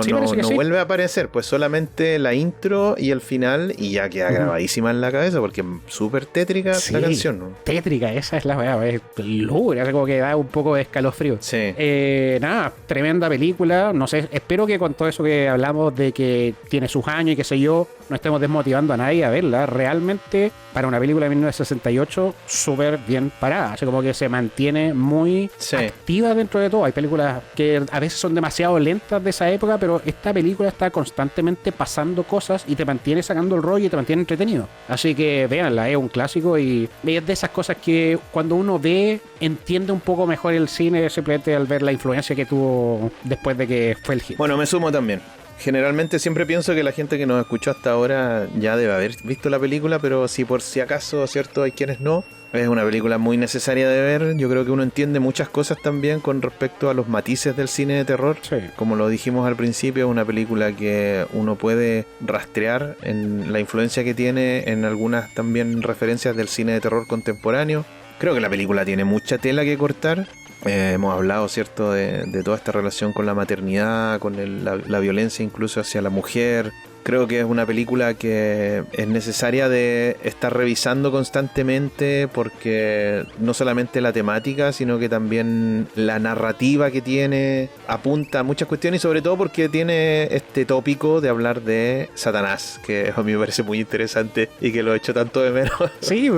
vuelve a aparecer. Pues solamente la intro y el final, y ya queda grabadísima en la cabeza, porque es súper tétrica la canción, ¿no? Tétrica, esa es la weá. Es lúgubre, es como que da un poco de escalofrío. Nada, tremenda película. No sé, espero que con todo eso que hablamos de que tiene sus años y qué sé yo, no estemos desmotivando a nadie a verla. Realmente, para una película de 1968, súper bien parada. Así como que se mantiene muy activa dentro de todo. Hay películas que a veces son demasiado lentas de esa época, pero esta película está constantemente pasando cosas y te mantiene sacando el rollo y te mantiene entretenido. Así que véanla, es un clásico y es de esas cosas que cuando uno ve, entiende un poco mejor el cine simplemente al ver la influencia que tuvo después de que fue el hit. Bueno, me sumo también. Generalmente siempre pienso que la gente que nos escuchó hasta ahora ya debe haber visto la película, pero si por si acaso, ¿cierto? Hay quienes no. Es una película muy necesaria de ver. Yo creo que uno entiende muchas cosas también con respecto a los matices del cine de terror. Sí. Como lo dijimos al principio, es una película que uno puede rastrear en la influencia que tiene en algunas también referencias del cine de terror contemporáneo. Creo que la película tiene mucha tela que cortar. Hemos hablado, ¿cierto?, de toda esta relación con la maternidad, con la violencia incluso hacia la mujer. Creo que es una película que es necesaria de estar revisando constantemente porque no solamente la temática, sino que también la narrativa que tiene apunta a muchas cuestiones y sobre todo porque tiene este tópico de hablar de Satanás, que a mí me parece muy interesante y que lo he hecho tanto de menos. Sí,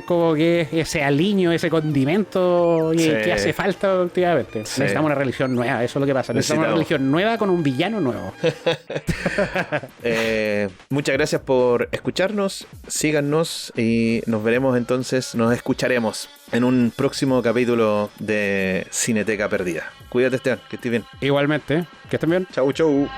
como que ese aliño, ese condimento que hace falta últimamente. Sí. Necesitamos una religión nueva, eso es lo que pasa. Necesitamos una religión nueva con un villano nuevo. Muchas gracias por escucharnos, síganos y nos veremos entonces, nos escucharemos en un próximo capítulo de Cineteca Perdida. Cuídate, Esteban, que estés bien. Igualmente, que estén bien. Chau, chau.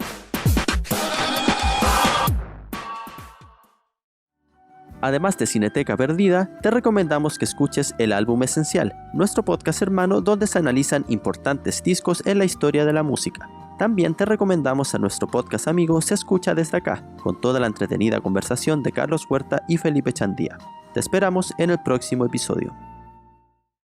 Además de Cineteca Perdida, te recomendamos que escuches El Álbum Esencial, nuestro podcast hermano donde se analizan importantes discos en la historia de la música. También te recomendamos a nuestro podcast amigo Se Escucha Desde Acá, con toda la entretenida conversación de Carlos Huerta y Felipe Chandía. Te esperamos en el próximo episodio.